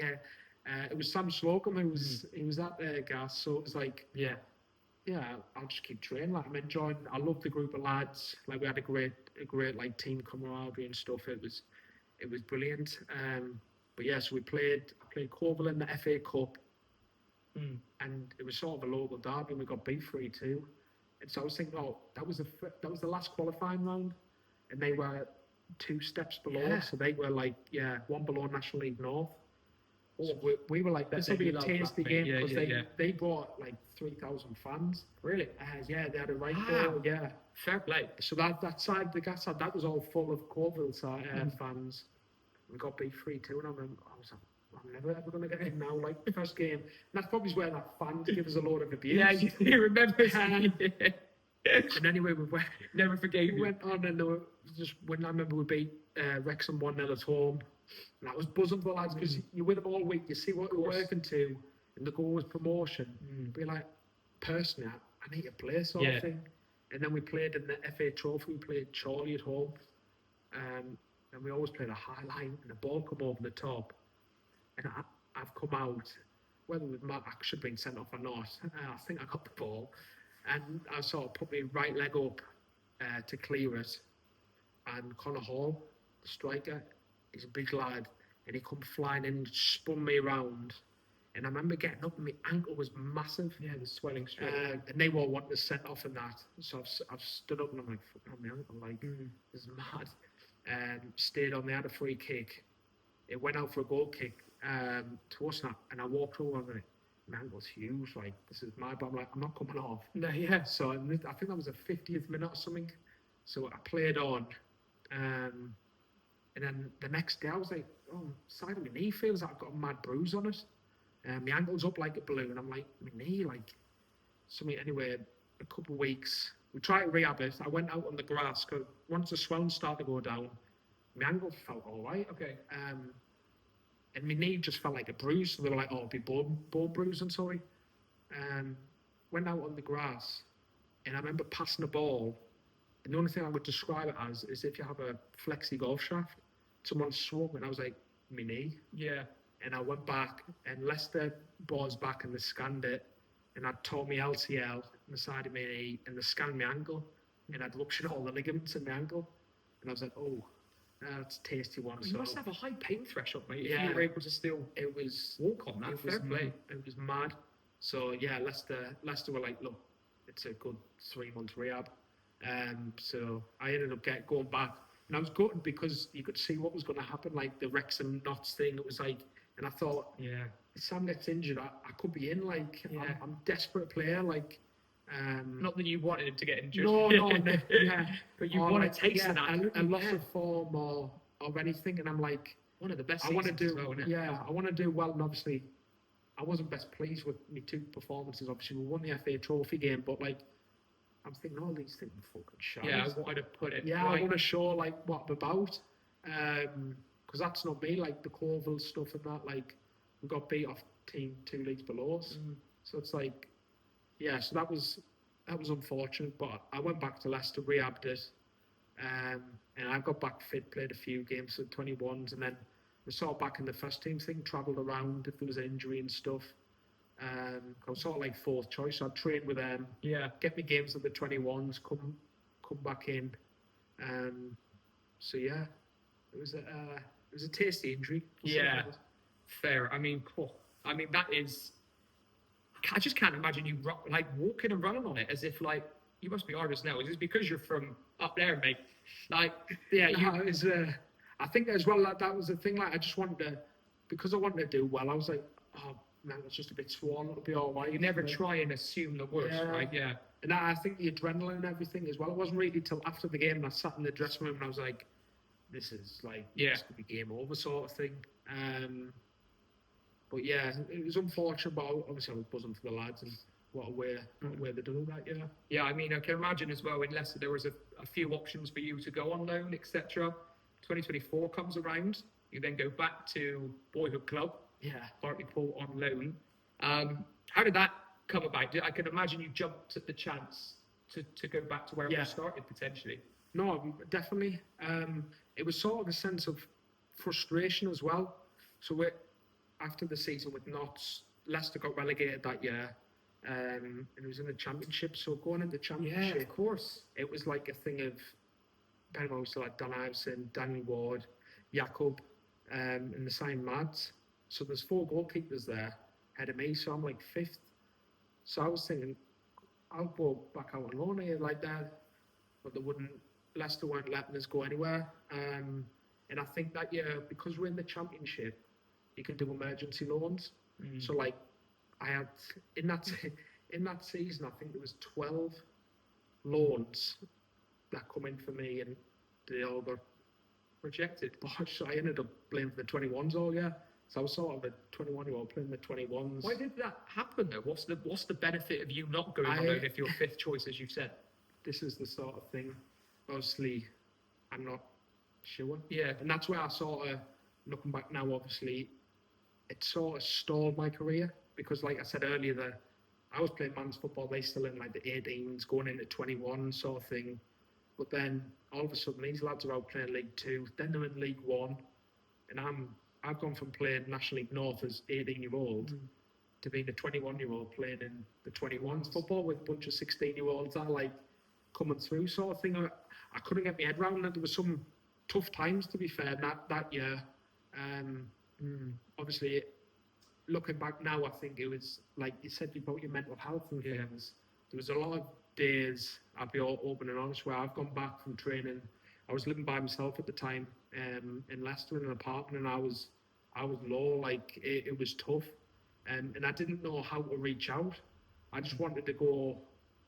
It was Sam Slocum who was at Gas. So it was like, yeah, I'll just keep training. Like, I'm enjoying. I love the group of lads. Like, we had a great like team camaraderie and stuff. It was brilliant. But yeah, so I played Coval in the FA Cup, and it was sort of a local derby, and we got beat 3-2. And so I was thinking, oh, that was the last qualifying round, and they were 2 steps below. Yeah. So they were like, 1 below National League North. So we were like, this will be a tasty game, because they brought like 3,000 fans. Really? Yeah, they had a right Wow. goal. Yeah. Fair play. So that side, the Gas side, that was all full of Coalville fans. We got beat 3-2, and I was like, I'm never ever going to get in now. Like, the first game. And that's probably where that fans give us a load of abuse. Yeah, you remember. And anyway, Never forgave we you. went on, and when I remember we beat Wrexham 1-0 at home. And that was buzzing for lads, because you're with them all week, you see what you're working to, and the goal was promotion. Be like, personally, I need to play sort of thing. And then we played in the FA Trophy, we played Chorley at home. And we always played a high line, and the ball come over the top. And I've come out, whether with my should have been sent off or not, I think I got the ball. And I sort of put my right leg up to clear it. And Connor Hall, the striker, he's a big lad, and he come flying in, spun me around. And I remember getting up, and my ankle was massive. Yeah, the swelling straight. And they were wanting to sent off in that. So I've stood up, and I'm like, fucking my ankle, like, this is mad. Stayed on, they had a free kick. It went out for a goal kick to us, and I walked over, and my ankle's huge, like, this is my bum, like, I'm not coming off. No, yeah. So I think that was the 50th minute or something. So I played on, and then the next day I was like, oh, side of my knee feels like I've got a mad bruise on it. My ankle's up like a balloon. I'm like, my knee, like, something. Anyway, a couple of weeks, we tried to rehab it. I went out on the grass, because once the swelling started to go down, my ankle felt all right. Okay. And my knee just felt like a bruise. So they were like, oh, it'll be bone bruising, sorry. Went out on the grass, and I remember passing the ball, and the only thing I would describe it as is if you have a flexi golf shaft, someone swung, and I was like, my knee. Yeah. And I went back, and Leicester brought us back, and they scanned it, and I'd torn my LCL on the side of my knee, and they scanned my ankle, and I'd ruptured all the ligaments in my ankle. And I was like, oh, that's a tasty one. You must have a high pain threshold, mate, if Yeah. you were able to still walk on that. It Fair play. It was mad. So yeah, Leicester were like, look, it's a good 3-month rehab. So I ended up going back, and I was gutted because you could see what was going to happen, like the Wrexham Notts thing. It was like, and I thought, Yeah. if Sam gets injured, I could be in. Like, Yeah. I'm a desperate player. Like, Not that you wanted him to get injured. no, yeah. But you Or want like, to taste yeah, of that. a loss of form or anything, and I'm like, one of the best I want to seasons do, as well, isn't it? yeah, I want to do well, and obviously, I wasn't best pleased with my 2 performances. Obviously, we won the FA Trophy game, but like, I'm thinking all these things are fucking shite. Yeah, I wanted to put it Yeah, right. I want to show like what I'm about, because that's not me. Like the Corville stuff and that, like we got beat off team 2 leagues below us. So it's like, yeah. So that was unfortunate. But I went back to Leicester, rehabbed it, and I got back fit, played a few games at 21s, and then we sort of back in the first team thing. Travelled around if there was an injury and stuff. I was sort of like 4th choice. So I'd train with them. Yeah. Get me games at the 21s. Come back in. So yeah, it was a tasty injury. Yeah, fair. I mean, cool. I mean, that is. I just can't imagine you like walking and running on it as if like you must be artist now. Is this because you're from up there, mate? Like, yeah, No, it was, I think as well that was the thing. Like, I just wanted to, because I wanted to do well. I was like, oh man, it's just a bit swollen. It'll be all right. you never try and assume the worst, Yeah. right? Yeah. And I think the adrenaline and everything as well. It wasn't really till after the game and I sat in the dressing room and I was like, this is like, this could be game over sort of thing. But yeah, it was unfortunate, but obviously I was buzzing for the lads and what a way they done that, yeah. Yeah, I mean, I can imagine as well in Leicester there was a few options for you to go on loan, etc. 2024 comes around, you then go back to Boyhood Club, Hartlepool on loan. How did that come about? I can imagine you jumped at the chance to go back to where you started potentially. No, definitely. It was sort of a sense of frustration as well. So after the season with Notts, Leicester got relegated that year. And it was in the Championship. So going into the Championship, of course, it was like a thing of so like Dan Iveson, Daniel Ward, Jakob, and the signed Mads. So there's 4 goalkeepers there ahead of me. So I'm like 5th. So I was thinking, I'll go back out on loan here like that. But Leicester weren't letting us go anywhere. And I think that year, because we're in the Championship, you can do emergency loans. So like, I had in that season, I think there was 12 loans that come in for me, and they all got rejected. So I ended up playing for the 21s all year. So I was sort of a 21-year-old playing the 21s. Why did that happen though? What's the benefit of you not going on loan if you're 5th choice, as you said? This is the sort of thing. Obviously, I'm not sure. Yeah, and that's where I sort of, looking back now, obviously, it sort of stalled my career. Because like I said earlier, that I was playing man's football, they still in like the 18s, going into 21 sort of thing. But then all of a sudden these lads are out playing League 2, then they're in League 1. And I've gone from playing National League North as 18-year-old to being a 21-year-old playing in the 21s football with a bunch of 16-year-olds that are like coming through sort of thing. I couldn't get my head around it. There were some tough times, to be fair, that year. Obviously, looking back now, I think it was, like you said, about your mental health and things. There was a lot of days, I'll be all open and honest, where I've gone back from training. I was living by myself at the time in Leicester in an apartment, and I was low, like it was tough. And I didn't know how to reach out. I just wanted to go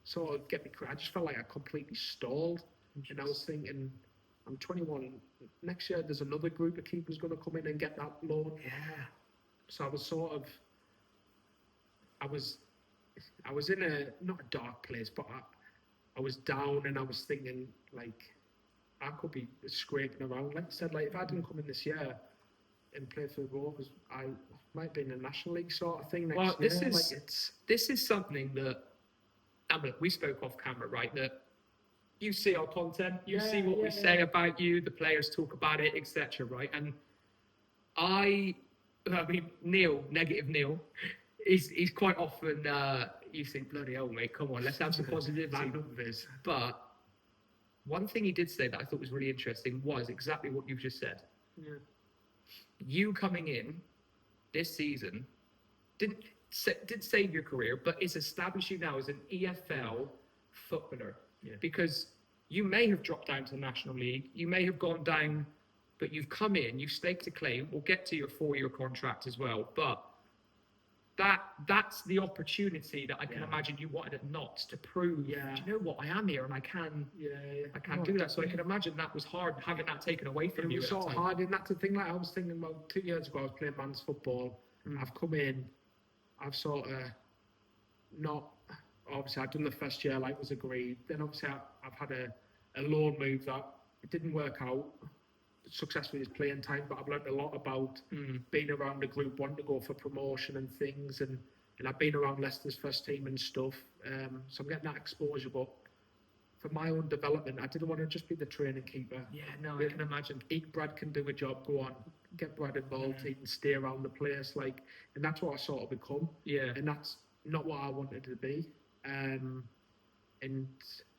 sort of get me, I just felt like I completely stalled. And I was thinking, I'm 21, next year there's another group of keepers going to come in and get that loan. So I was sort of, I was in not a dark place, but I was down, and I was thinking, like, I could be scraping around. Like I said, like, if I didn't come in this year and play for the Rovers, I might be in a National League sort of thing next year. This is something that, we spoke off camera, right, that you see our content, you see what we say about you, the players talk about it, etc., right? And I mean, Neil, negative Neil, he's quite often, you think, bloody hell, mate, come on, let's have some positivity. But one thing he did say that I thought was really interesting was exactly what you've just said. You coming in this season didn't save your career, but it's established you now as an EFL footballer. Because you may have dropped down to the National League, you may have gone down, but you've come in, you've staked a claim. We'll get to your 4-year contract as well. But that's the opportunity that I can imagine you wanted at Notts to prove. Yeah. Do you know what? I am here and I can do that. So I can imagine that was hard having that taken away from It you. was at so that time. hard, and that's the thing. Like I was thinking about 2 years ago, I was playing man's football. I've come in, I've sort of not. Obviously, I've done the first year like was agreed. Then obviously, I've had a loan move that it didn't work out successfully as playing time, but I've learned a lot about being around a group, wanting to go for promotion and things, and I've been around Leicester's first team and stuff. So I'm getting that exposure, but for my own development, I didn't want to just be the training keeper. Yeah, no, I can imagine. Brad can do a job, go on, get Brad involved, he can stay around the place, like, and that's what I sort of become. Yeah. And that's not what I wanted to be. And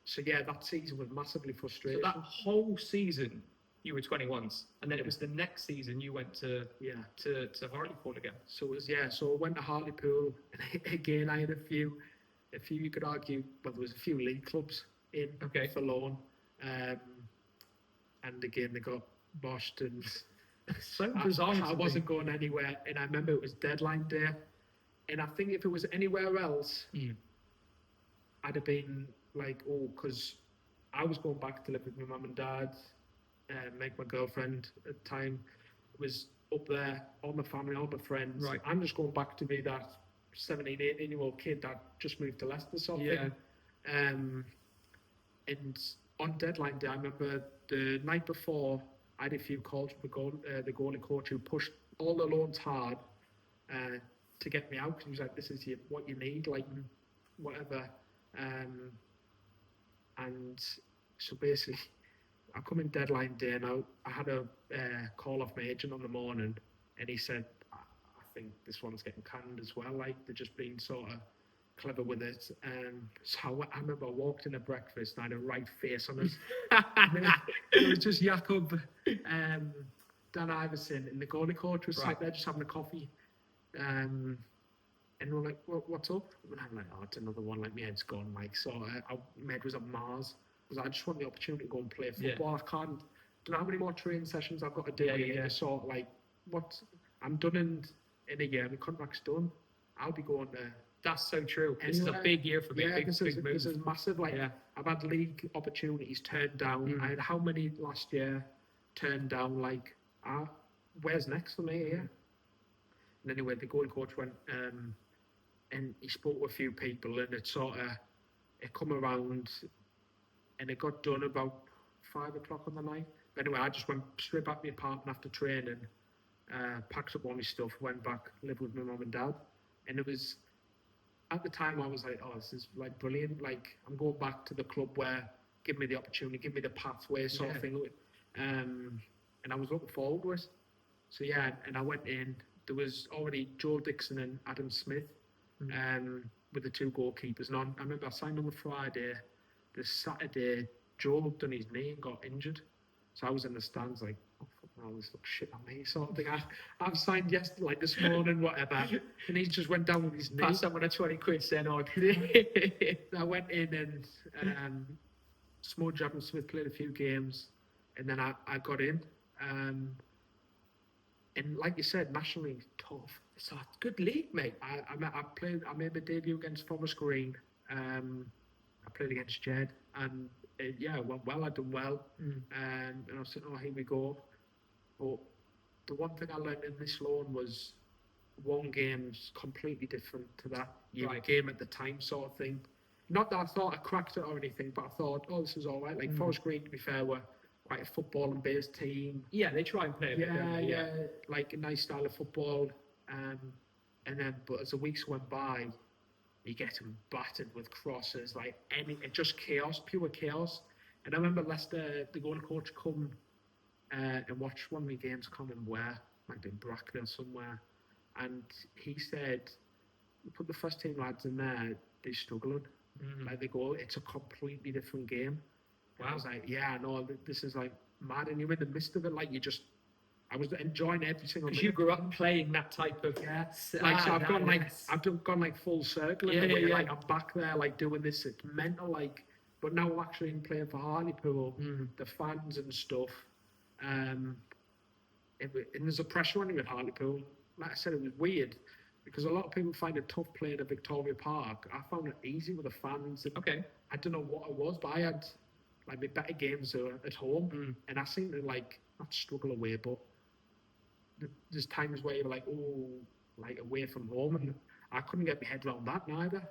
so yeah, that season was massively frustrating. So that whole season, you were 21s, and then it was the next season you went to Hartlepool again. So it was, so I went to Hartlepool, and again I had a few you could argue, well, there was a few league clubs in for loan, and again they got boshed, and so bizarre. I wasn't going anywhere, and I remember it was deadline day, and I think if it was anywhere else, I'd have been like, because I was going back to live with my mum and dad. My girlfriend at the time was up there, all my family, all my friends. Right. I'm just going back to be that 17, 18-year-old kid that just moved to Leicester sort of thing. And on deadline day, I remember the night before, I had a few calls with the goalie coach who pushed all the loans hard to get me out, because he was like, this is what you need, like, whatever. And so basically, I come in deadline day, and I had a call off my agent on the morning, and he said, I think this one's getting canned as well, like, they're just being sort of clever with it. So I remember I walked in at breakfast and I had a right face on us. It was just Jakob, Dan Iverson, and the goalie coach was sat there just having a coffee. And we're like, what's up? And I'm like, oh, it's another one, like, my head's gone, like, so my head was on Mars. Because I just want the opportunity to go and play football. I don't know how many more training sessions I've got to do. Sort of like, what I'm done in a year, my contract's done. I'll be going to. That's so true. Anywhere. This is a big year for me. This is massive. Like, I've had league opportunities turned down. I had how many last year turned down? Like, where's next for me here? And anyway, the goalie coach went, and he spoke to a few people, and it come around. And it got done about 5 o'clock on the night. But anyway, I just went straight back to my apartment after training, packed up all my stuff, went back, lived with my mum and dad. And it was, at the time, I was like, oh, this is like brilliant. Like, I'm going back to the club where, give me the opportunity, give me the pathway sort of thing. And I was looking forward to it. So yeah, and I went in. There was already Joe Dixon and Adam Smith with the two goalkeepers. And I remember I signed on the Friday. The Saturday, Joe done his knee and got injured. So I was in the stands like, oh, fuck, no, this looks shit on me, sort of thing. I've signed yesterday, like this morning, whatever. And he just went down with his knee. Passed someone a 20 quid saying, oh, I went in and Smudge Adam Smith played a few games. And then I got in. And like you said, nationally tough. It's a good league, mate. I made my debut against Forest Green. I played against Jed, and it went well. I'd done well, and I was thinking, oh, here we go. But the one thing I learned in this loan was one game's completely different to that game at the time, sort of thing. Not that I thought I cracked it or anything, but I thought, oh, this is all right. Like Forest Green, to be fair, were quite a football-and based team. Yeah, they try and play a bit. Like a nice style of football. And then, but as the weeks went by, you get them battered with crosses, like just chaos, pure chaos. And I remember Leicester, the goal coach, come and watch one of my games, I can't remember where, might be in Bracknell somewhere. And he said, you put the first team lads in there, they're struggling. Like they go, it's a completely different game. Wow. And I was like, yeah, I know, this is like mad. And you're in the midst of it, like I was enjoying every single minute. Because you grew up playing that type of... So I've gone like full circle. Like I'm back there like doing this. It's mental, like, but now I'm actually playing for Hartlepool, the fans and stuff. And there's a pressure on you at Hartlepool. Like I said, it was weird because a lot of people find it tough playing at Victoria Park. I found it easy with the fans. And Okay. I don't know what it was, but I had like my better games at home, and I seem to like not struggle away, but there's times where you're like, oh, like away from home, and I couldn't get my head around that neither.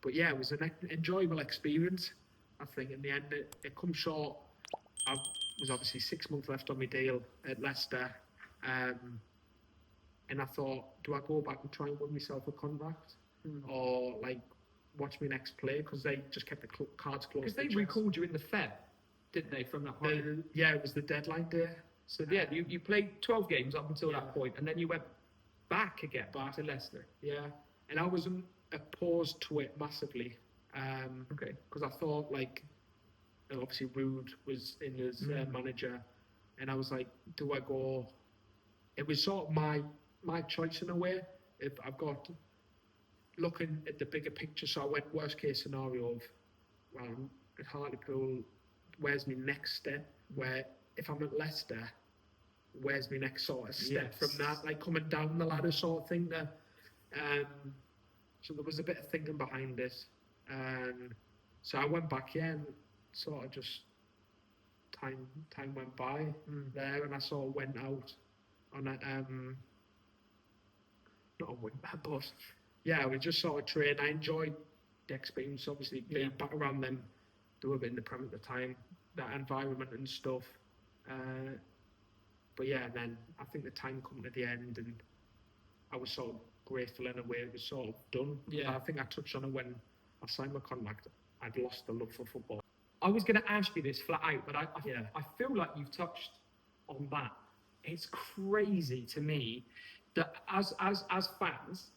But yeah, it was an enjoyable experience. I think in the end, it comes short. I was obviously 6 months left on my deal at Leicester, and I thought, do I go back and try and win myself a contract, or like watch my next play? Because they just kept the cards close. Because they recalled you in the Feb, didn't they, from that point? Yeah, it was the deadline day. So yeah, you played 12 games up until that point, and then you went back again to Leicester. Yeah, and I wasn't opposed to it massively. Okay. Because I thought, like, obviously Rude was in as manager, and I was like, do I go? It was sort of my choice in a way. If I've got looking at the bigger picture, so I went worst case scenario of, well, I'm at Hartlepool, where's my next step? Where if I'm at Leicester, where's my next sort of step from that? Like coming down the ladder sort of thing there. So there was a bit of thinking behind it. So I went back, and sort of just time went by there, and I sort of went out on a not a wing, but yeah, we just sort of trained. I enjoyed the experience, obviously being back around them. They were a bit in the Prem at the time, that environment and stuff. But yeah, then I think the time come to the end, and I was sort of grateful in a way it was sort of done. Yeah. I think I touched on it when I signed my contract. I'd lost the love for football. I was going to ask you this flat out, but I feel like you've touched on that. It's crazy to me that as fans,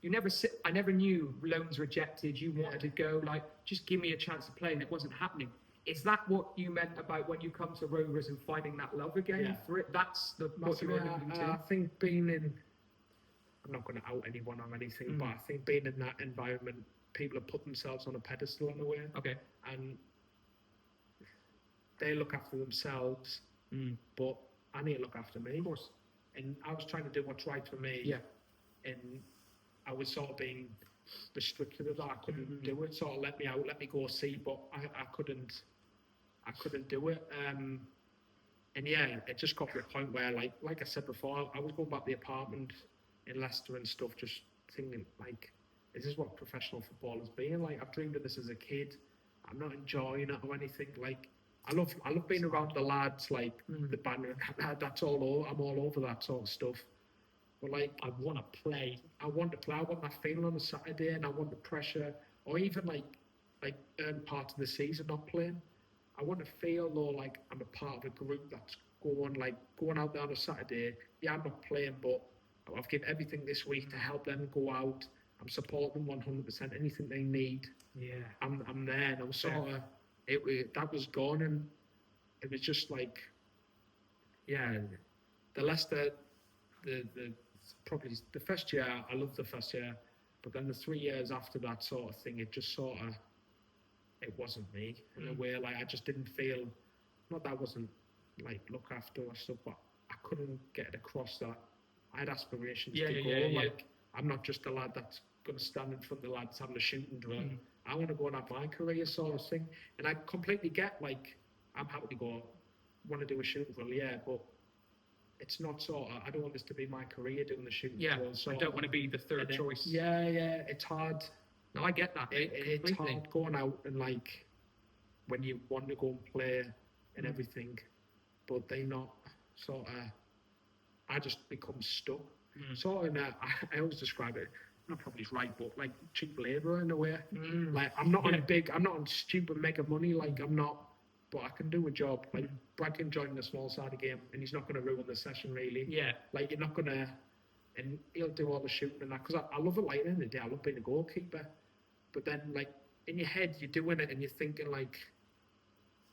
you never sit. I never knew loans rejected. You wanted to go, like, just give me a chance to play, and it wasn't happening. Is that what you meant about when you come to Rovers and finding that love again for it? That's what you're alluding to. I think being in, I'm not going to out anyone or anything, but I think being in that environment, people have put themselves on a pedestal in a way. Okay. And they look after themselves, but I need to look after me. Of course. And I was trying to do what's right for me. Yeah. And I was sort of being restricted of that. I couldn't do it. Sort of let me out, let me go see, but I couldn't do it. And yeah, it just got to a point where, like I said before, I was going back to the apartment in Leicester and stuff, just thinking, like, is this what professional football has been? Like, I've dreamed of this as a kid. I'm not enjoying it or anything. Like, I love being around the lads, like the banner. That's all over. I'm all over that sort of stuff. But like, I want to play. I want that feeling on a Saturday, and I want the pressure, or even like earn part of the season not playing. I want to feel though like I'm a part of a group that's going out there on a Saturday. Yeah, I'm not playing, but I've given everything this week to help them go out. I'm supporting them 100%. Anything they need, I'm there. And I'm sort of that was gone, and it was just like, the Leicester, the probably the first year I loved the first year, but then the 3 years after that sort of thing, it just sort of, it wasn't me in a way. Like, I just didn't feel, not that I wasn't like looked after or stuff, but I couldn't get it across that I had aspirations to go. Like, I'm not just a lad that's going to stand in front of the lads having a shooting drill. I want to go and have my career sort of thing. And I completely get, like, I'm happy to go, want to do a shooting drill, but it's not sort of, I don't want this to be my career doing the shooting drill. I don't want to be the third choice. Yeah, it's hard. No, I get that. It's hard going out and, like, when you want to go and play and everything, but they not sort of, I just become stuck. Sort of, I always describe it, not probably right, but like cheap labour in a way. Like, I'm not on stupid mega money, like I'm not, but I can do a job. Like, Brad can join the small side of game, and he's not going to ruin the session really. Yeah. Like, you're not going to, and he'll do all the shooting and that, because I love it. Like, at the end of the day, I love being a goalkeeper. But then, like, in your head, you're doing it and you're thinking, like,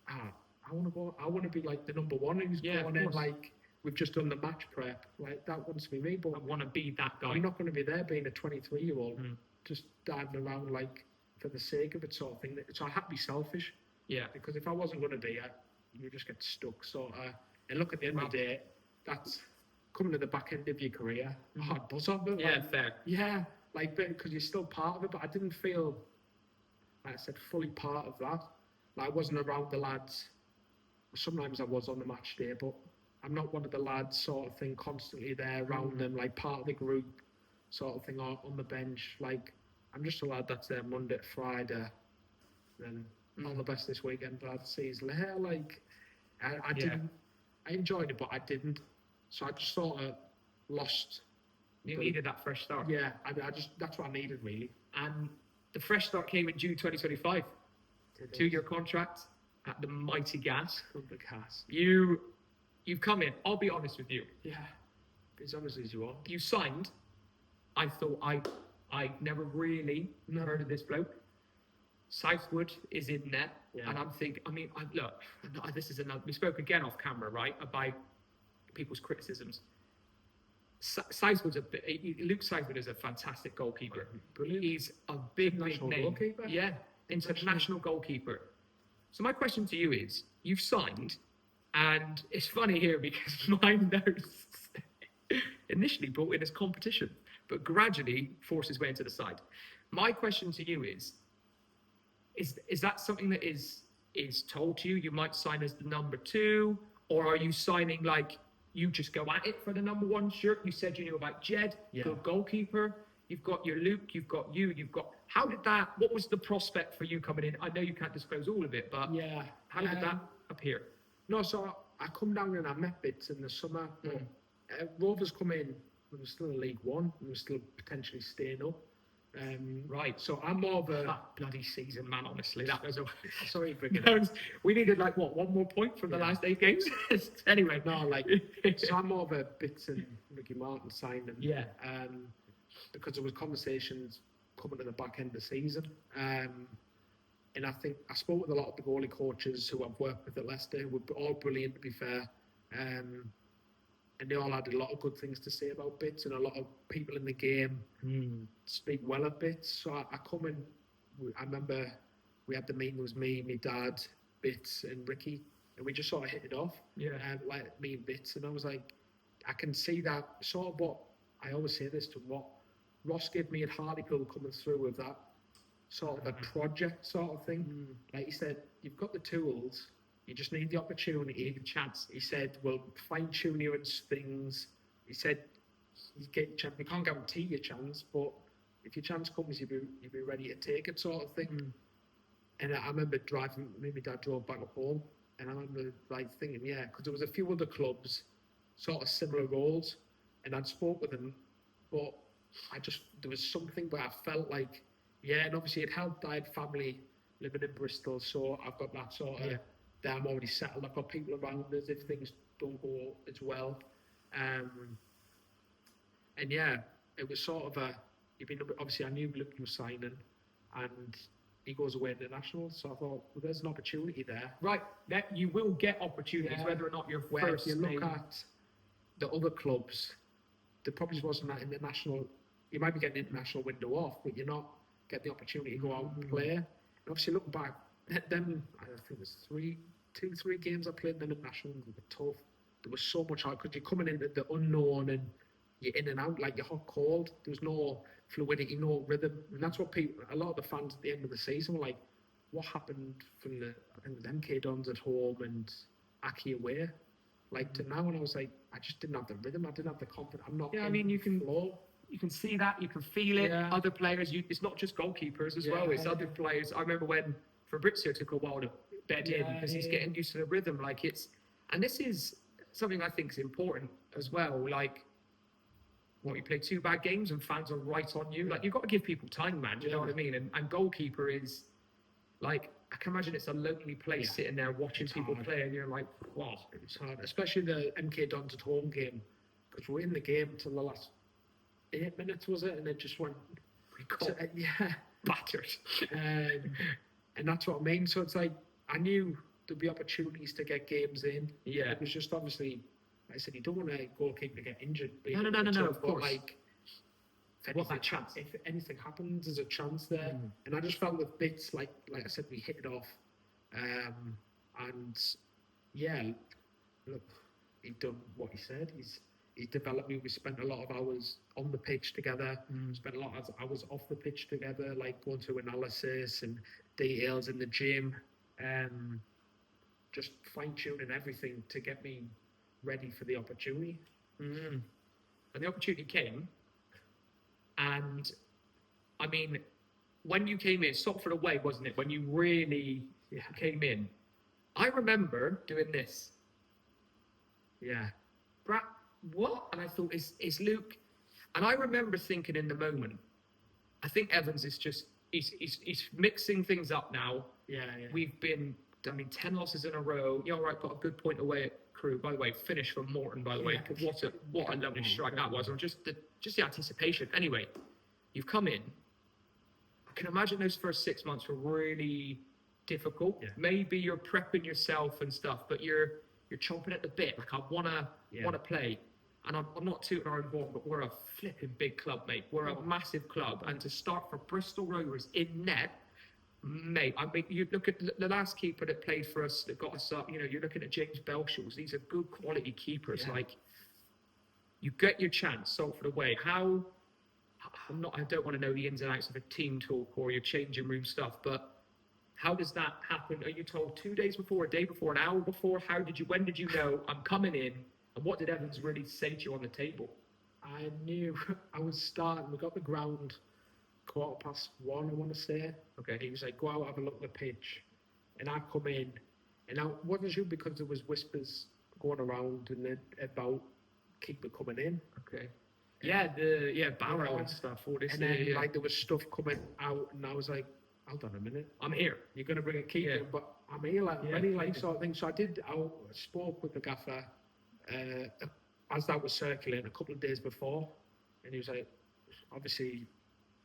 I want to be like the number one who's going in, like, we've just done the match prep. Like, that wants to be me, but I want to be that guy. I'm not going to be there being a 23-year-old, just diving around, like, for the sake of it sort of thing. So I have to be selfish. Yeah. Because if I wasn't going to be it, you just get stuck. So, and look, at the end of the day, that's coming to the back end of your career, hard buzz off it. Yeah, like, fair. Yeah, like, because you're still part of it, but I didn't feel, like I said, fully part of that. Like, I wasn't around the lads. Sometimes I was on the match day, but I'm not one of the lads sort of thing, constantly there around them, like part of the group sort of thing, or on the bench. Like, I'm just a lad that's there Monday to Friday, and all the best this weekend, but I'd see his later. Like, I didn't, I enjoyed it, but I didn't. So I just sort of lost. You needed that fresh start. Yeah, I just, that's what I needed, really. And the fresh start came in June 2025. 2-year contract at the mighty Gas. The cast. You've come in. I'll be honest with you. Yeah, as honest as you are. You signed. I thought I never really heard of this bloke. Southwood is in there, and I'm thinking. I mean, look. This is another. We spoke again off camera, right, about people's criticisms. Southwood's Luke Southwood is a fantastic goalkeeper. Brilliant. He's a big International name. goalkeeper. Yeah, international goalkeeper. So my question to you is: you've signed, and it's funny here because my notes initially brought in as competition, but gradually forced his way into the side. My question to you is that something that is told to you? You might sign as the number 2, or are you signing like you just go at it for the number 1 shirt? You said you knew about Jed, good goalkeeper. You've got your Luke, you've got. How did that? What was the prospect for you coming in? I know you can't disclose all of it, but how did that appear? No, so I come down and I met Bits in the summer. Rovers come in when we're still in League One, and we're still potentially staying up. Right. So I'm more of a That bloody season, man. Honestly, that was a. sorry for it. We needed like what, 1 more point from the last 8 games. Anyway, No, like, so I'm more of a Bits and Ricky Martin signing. Yeah. Because there was conversations coming to the back end of the season. And I think I spoke with a lot of the goalie coaches who I've worked with at Leicester, who were all brilliant, to be fair. And they all had a lot of good things to say about Bits, and a lot of people in the game speak well of Bits. So I come in, I remember we had the meeting, it was me, my dad, Bits and Ricky, and we just sort of hit it off. Yeah. Like me and Bits, and I was like, I can see that sort of what, I always say this to what Ross gave me at Hartlepool coming through with that sort of a project sort of thing. Like he said, you've got the tools, you just need the opportunity, the chance. He said, we'll fine tune you and things. He said, you get your chance. We can't guarantee your chance, but if your chance comes, you'll be ready to take it, sort of thing. And I remember driving, me and my dad drove back home, and I remember like thinking, yeah, because there was a few other clubs, sort of similar roles, and I'd spoke with them, but there was something where I felt like, yeah, and obviously it helped. I had family living in Bristol, so I've got that sort of, that I'm already settled. I've got people around us if things don't go as well. And yeah, it was sort of obviously I knew Luke was signing, and he goes away international, so I thought, well, there's an opportunity there. Right, that you will get opportunities, whether or not you're first. If you look at the other clubs, there probably wasn't that international. You might be getting an international window off, but you're not getting the opportunity to go out and play. And obviously, looking back, them, I think it was 3 games I played in the international, they were tough. There was so much hard because you're coming into the unknown and you're in and out like you're hot cold. There's no fluidity, no rhythm, and that's what a lot of the fans at the end of the season were like, what happened from I think the MK Dons at home and Aki away, like to now? And I was like, I just didn't have the rhythm, I didn't have the confidence. I'm not. Yeah, I mean, you can see that, you can feel it. Yeah. Other players, it's not just goalkeepers as well. It's other players. I remember when Fabrizio took a while to bed in because he's getting used to the rhythm. Like and this is something I think is important as well. Like, you play 2 bad games and fans are right on you. Like, you've got to give people time, man. Do you know what I mean? And goalkeeper is, like, I can imagine it's a lonely place sitting there watching people play, and you're like, wow. It's hard, especially the MK Dons at home game, because we're in the game till the last 8 minutes, was it? And it just went, battered. And that's what I mean. So it's like, I knew there'd be opportunities to get games in. Yeah. It was just obviously, like I said, you don't want a goalkeeper to get injured. No, of course. Like, if anything happens, there's a chance there. And I just felt with Bits, like I said, we hit it off. And yeah, look, he done what he said. He's he developed me. We spent a lot of hours on the pitch together, spent a lot of hours off the pitch together, like going through analysis and details in the gym, just fine-tuning everything to get me ready for the opportunity. And the opportunity came, and I mean, when you came in, Stopford away, wasn't it? When you really came in, I remember doing this. Yeah. Brad, what? And I thought, is Luke? And I remember thinking in the moment, I think Evans is just, he's mixing things up now. Yeah. We've been, 10 losses in a row. Yeah, all right, got a good point away at Crewe. By the way, finish from Morton, by the way. What a lovely strike that was. Or just the anticipation. Anyway, you've come in. I can imagine those first 6 months were really difficult. Yeah. Maybe you're prepping yourself and stuff, but you're chomping at the bit. Like, I wanna play. And I'm not tooting our own horn, but we're a flipping big club, mate. We're a massive club. And to start for Bristol Rovers in net, mate, I mean, you look at the last keeper that played for us, that got us up, you're looking at James Belshaws. These are good quality keepers. Yeah. Like, you get your chance, Salford away. I don't want to know the ins and outs of a team talk or your changing room stuff, but how does that happen? Are you told 2 days before, a day before, an hour before? When did you know I'm coming in? And what did Evans really say to you on the table? I knew I was starting. We got the ground 1:15, I want to say. Okay. He was like, go out, have a look at the pitch. And I come in, and I wasn't sure because there was whispers going around and about keeper coming in. Okay. Barrow and stuff. All this. And then like there was stuff coming out, and I was like, hold on a minute, I'm here. you're going to bring a keeper, Yeah. but I'm here, like, ready, like, sort of thing. So I spoke with the gaffer as that was circulating a couple of days before, and he was like, obviously,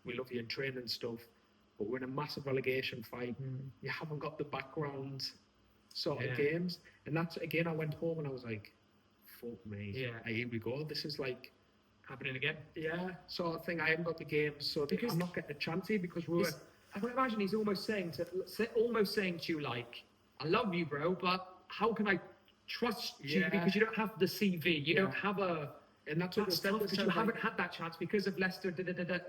we love you in training and stuff, but we're in a massive relegation fight. You haven't got the background sort of games. And that's, again, I went home and I was like, fuck me. Yeah. Here we go. This is like Happening again. Yeah, sort of thing. I haven't got the games, so Because I'm not getting a chance here because we were... I can imagine he's almost saying to you, like, I love you, bro, but how can I trust you? Because you don't have the CV. You don't have a... And that's what That's tough because you haven't had that chance because of Leicester.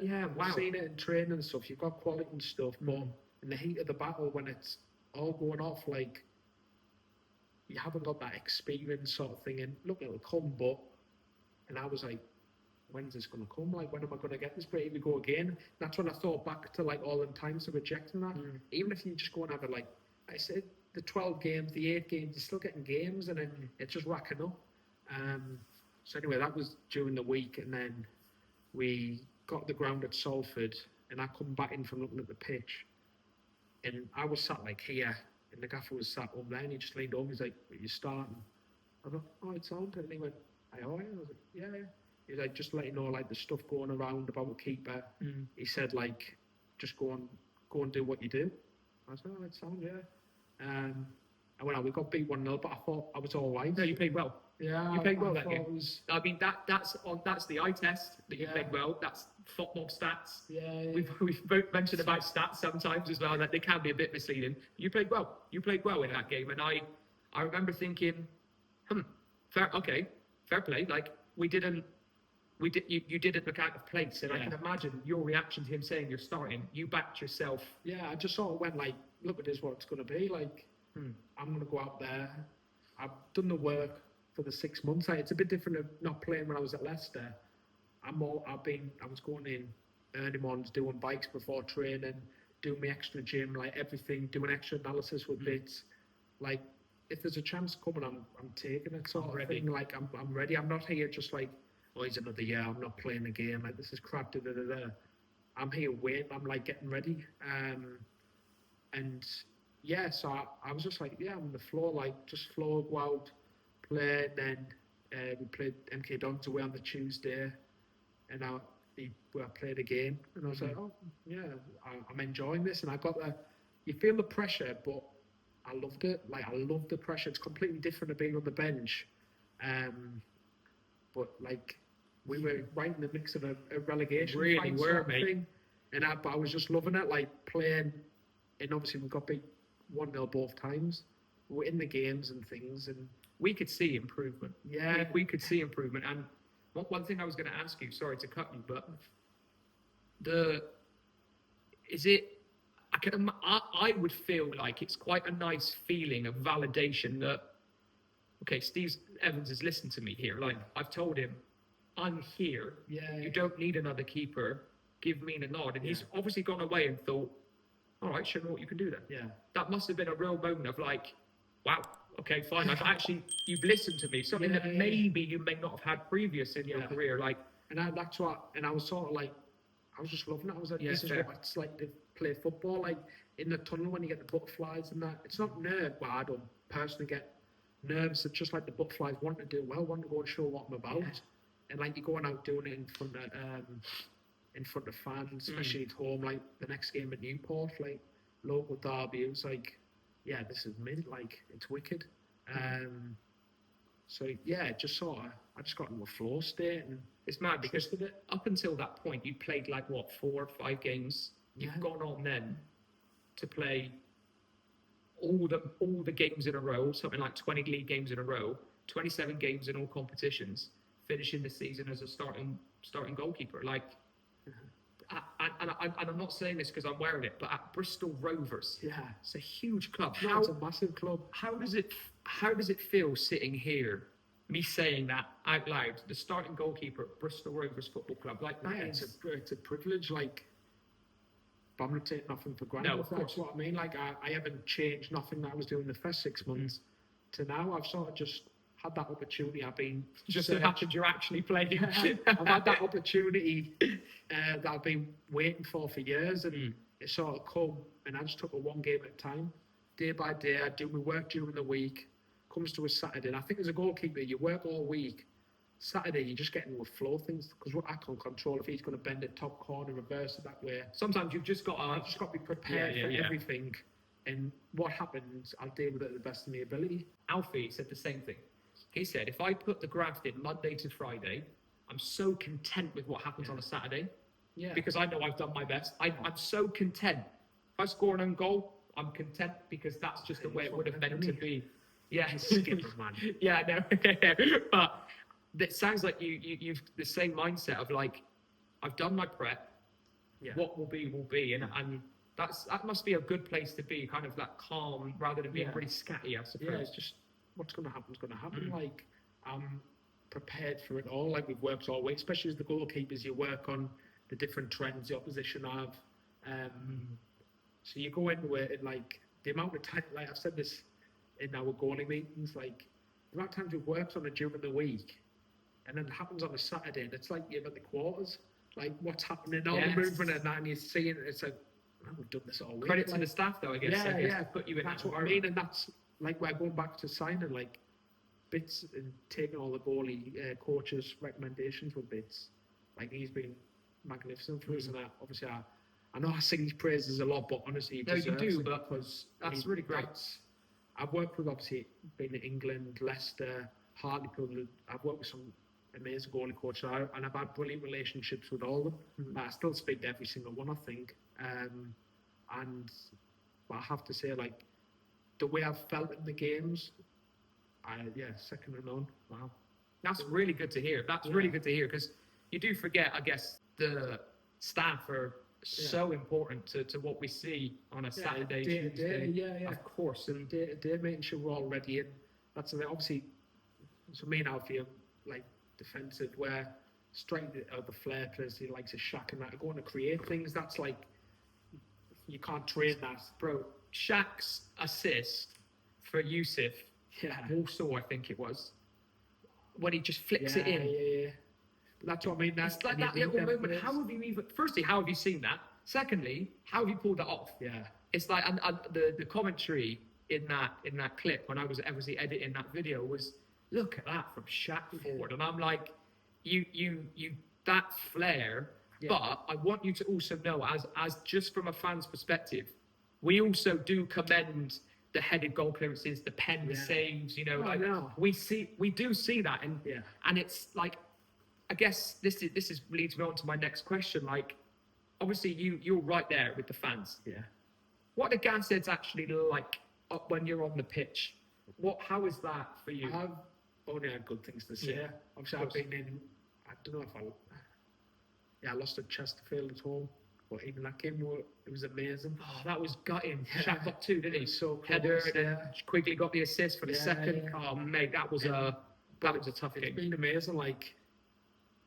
Yeah, wow. I've seen it in training and stuff. You've got quality and stuff, but in the heat of the battle, when it's all going off, like, you haven't got that experience sort of thing. And look, it'll come, but... And I was like, when's this going to come? Like, when am I going to get this? But here we go again. That's when I thought back to, like, all the times of rejecting that. Even if you just go and have it, like, I said, the 12 games, the 8 games, you're still getting games, and then it's just racking up. So anyway, that was during the week, and then we got the ground at Salford, and I come back in from looking at the pitch, and I was sat, like, here, and the gaffer was sat up there, and he just leaned over, he's like, are you starting? I thought, oh, it's on. And he went, aye, all right? I was like, yeah. He was like, just let you know, like, the stuff going around about the keeper. He said, like, just go and do what you do. I was like, oh, it's on, yeah. I went out, we got beat 1-0, but I thought I was all right. No, you played well. Yeah, you played well that game. I mean, that's the eye test that you played well. That's football stats. Yeah. We've both mentioned about stats sometimes as well, that they can be a bit misleading. You played well. You played well in that game, and I remember thinking, fair play. Like, you didn't look out of place, and I can imagine your reaction to him saying you're starting. You backed yourself. Yeah, I just sort of went like, look, it is what it's going to be. Like, I'm going to go out there. I've done the work for the 6 months. It's a bit different of not playing when I was at Leicester. I was going in early mornings, doing bikes before training, doing my extra gym, like everything, doing extra analysis with bits. Like, if there's a chance coming, I'm taking it. Sort of thing. Like, I'm ready. I'm not here just like, oh, it's another year, I'm not playing the game, like, this is crap, I'm here waiting, I'm, like, getting ready. And, yeah, so I was just like, yeah, I'm on the floor, like, just floor, go out, play, and then we played MK Dons away on the Tuesday, and I played again, and I was like, oh, yeah, I'm enjoying this, and I got you feel the pressure, but I loved it, like, I loved the pressure. It's completely different to being on the bench, but, like, we were right in the mix of a relegation really fight, were, mate. thing. And I was just loving it, like, playing. And obviously we got beat 1-0 both times. We were in the games and things, and we could see improvement. Yeah, we could see improvement. And One thing I was going to ask you, sorry to cut you, but I would feel like it's quite a nice feeling of validation that, okay, Steve Evans has listened to me here. Like, I've told him, I'm here. Yeah. You don't need another keeper. Give me the nod. And he's obviously gone away and thought, all right, show me what you can do then. Yeah. That must have been a real moment of like, wow, okay, fine. You've listened to me. Something that maybe you may not have had previous in your career. Like, and that's what, and I was sort of like, I was just loving it. I was like, this is what it's like to play football. Like in the tunnel when you get the butterflies and that. It's not nerve. Well, I don't personally get nerves. It's just like the butterflies want to do well, want to go and show what I'm about. Yeah. And like you're going out doing it in front of fans, especially at home. Like the next game at Newport, like local derby, it was like, yeah, this is mint. Like it's wicked. So yeah, just sort of, I just got into a flow state, and it's mad because up until that point, you played like what 4 or 5 games. You've gone on then to play all the games in a row, something like 20 league games in a row, 27 games in all competitions, finishing the season as a starting goalkeeper. Like, and I'm not saying this because I'm wearing it, but at Bristol Rovers, it's a huge club. It's a massive club. How does it feel sitting here, me saying that out loud, the starting goalkeeper at Bristol Rovers Football Club? Like that, it's a privilege. Like, but I'm not taking nothing for granted. No, of course. That's what I mean. Like, I haven't changed nothing that I was doing the first 6 months to now. I've sort of just had that opportunity. I've been just so happened you're actually playing. I've had that opportunity that I've been waiting for years, and it sort of come, and I just took it one game at a time, day by day. I do my work during the week. Comes to a Saturday, and I think as a goalkeeper, you work all week. Saturday, you just get into a flow of things because I can't control if he's going to bend it top corner, reverse it that way. Sometimes you've just got to be prepared for everything, and what happens, I'll deal with it to the best of my ability. Alfie said the same thing. He said, if I put the graft in Monday to Friday, I'm so content with what happens on a Saturday, because I know I've done my best. I'm so content. If I score an own goal, I'm content because that's just the way it would have meant to be. Yeah, skipper, man. Yeah, no, but it sounds like you've the same mindset of like, I've done my prep. Yeah. What will be, and that must be a good place to be, kind of that calm rather than being really scatty, I suppose. Yeah, it's just what's going to happen is going to happen. Like, I'm prepared for it all. Like, we've worked all week, especially as the goalkeepers. You work on the different trends the opposition have. So you go into it, and like the amount of time, like I've said this in our goalie meetings, like the amount of times we've worked on it during the week, and then it happens on a Saturday, and it's like you're at the quarters, like what's happening, all the movement, and that, and you're seeing it, it's like, oh, we've done this all week. Credit to the staff, though, I guess. Put you in that's that what I mean, and that's like we're going back to signing like bits and taking all the goalie coaches' recommendations with bits. Like, he's been magnificent for us, and obviously I know I sing his praises a lot, but honestly, he deserves you do, it, but because that's really great. I've worked with, obviously, been in England, Leicester, Hartlepool. I've worked with some amazing goalie coaches, and I've had brilliant relationships with all of them. I still speak to every single one, I think. But I have to say, like, the way I've felt in the games, second to none. Wow. That's really good to hear. That's really good to hear, because you do forget, I guess, the staff are so important to what we see on a Saturday, Tuesday. Of course. And day to day, making sure we're all ready. And that's obviously, so me and Alfie are like defensive, where straight the flair players, he likes a Shaq and that, are going to create things. That's like, you can't train that. Bro, Shaq's assist for Yusuf, also I think it was, when he just flicks it in. Yeah. That's what I mean. That's like that little moment. How have you firstly, how have you seen that? Secondly, how have you pulled that off? Yeah. It's like, and the commentary in that clip when I was obviously editing that video was, look at that from Shaq forward, and I'm like, you that flair. Yeah. But I want you to also know, as just from a fan's perspective, we also do commend the headed goal clearances, the pen saves. We do see that, and it's like, I guess this leads me on to my next question. Like, obviously you're right there with the fans. Yeah. What do Gas heads actually like up when you're on the pitch? How is that for you? I've only had good things to say. Yeah. Obviously, I've been in. don't know if I lost at Chesterfield at home, but even that game, it was amazing. Oh, that was gutting. Shaq got 2, didn't he? So Header, close, and then quickly got the assist for the second. Yeah. Oh, mate, that was a tough It's game. been amazing, like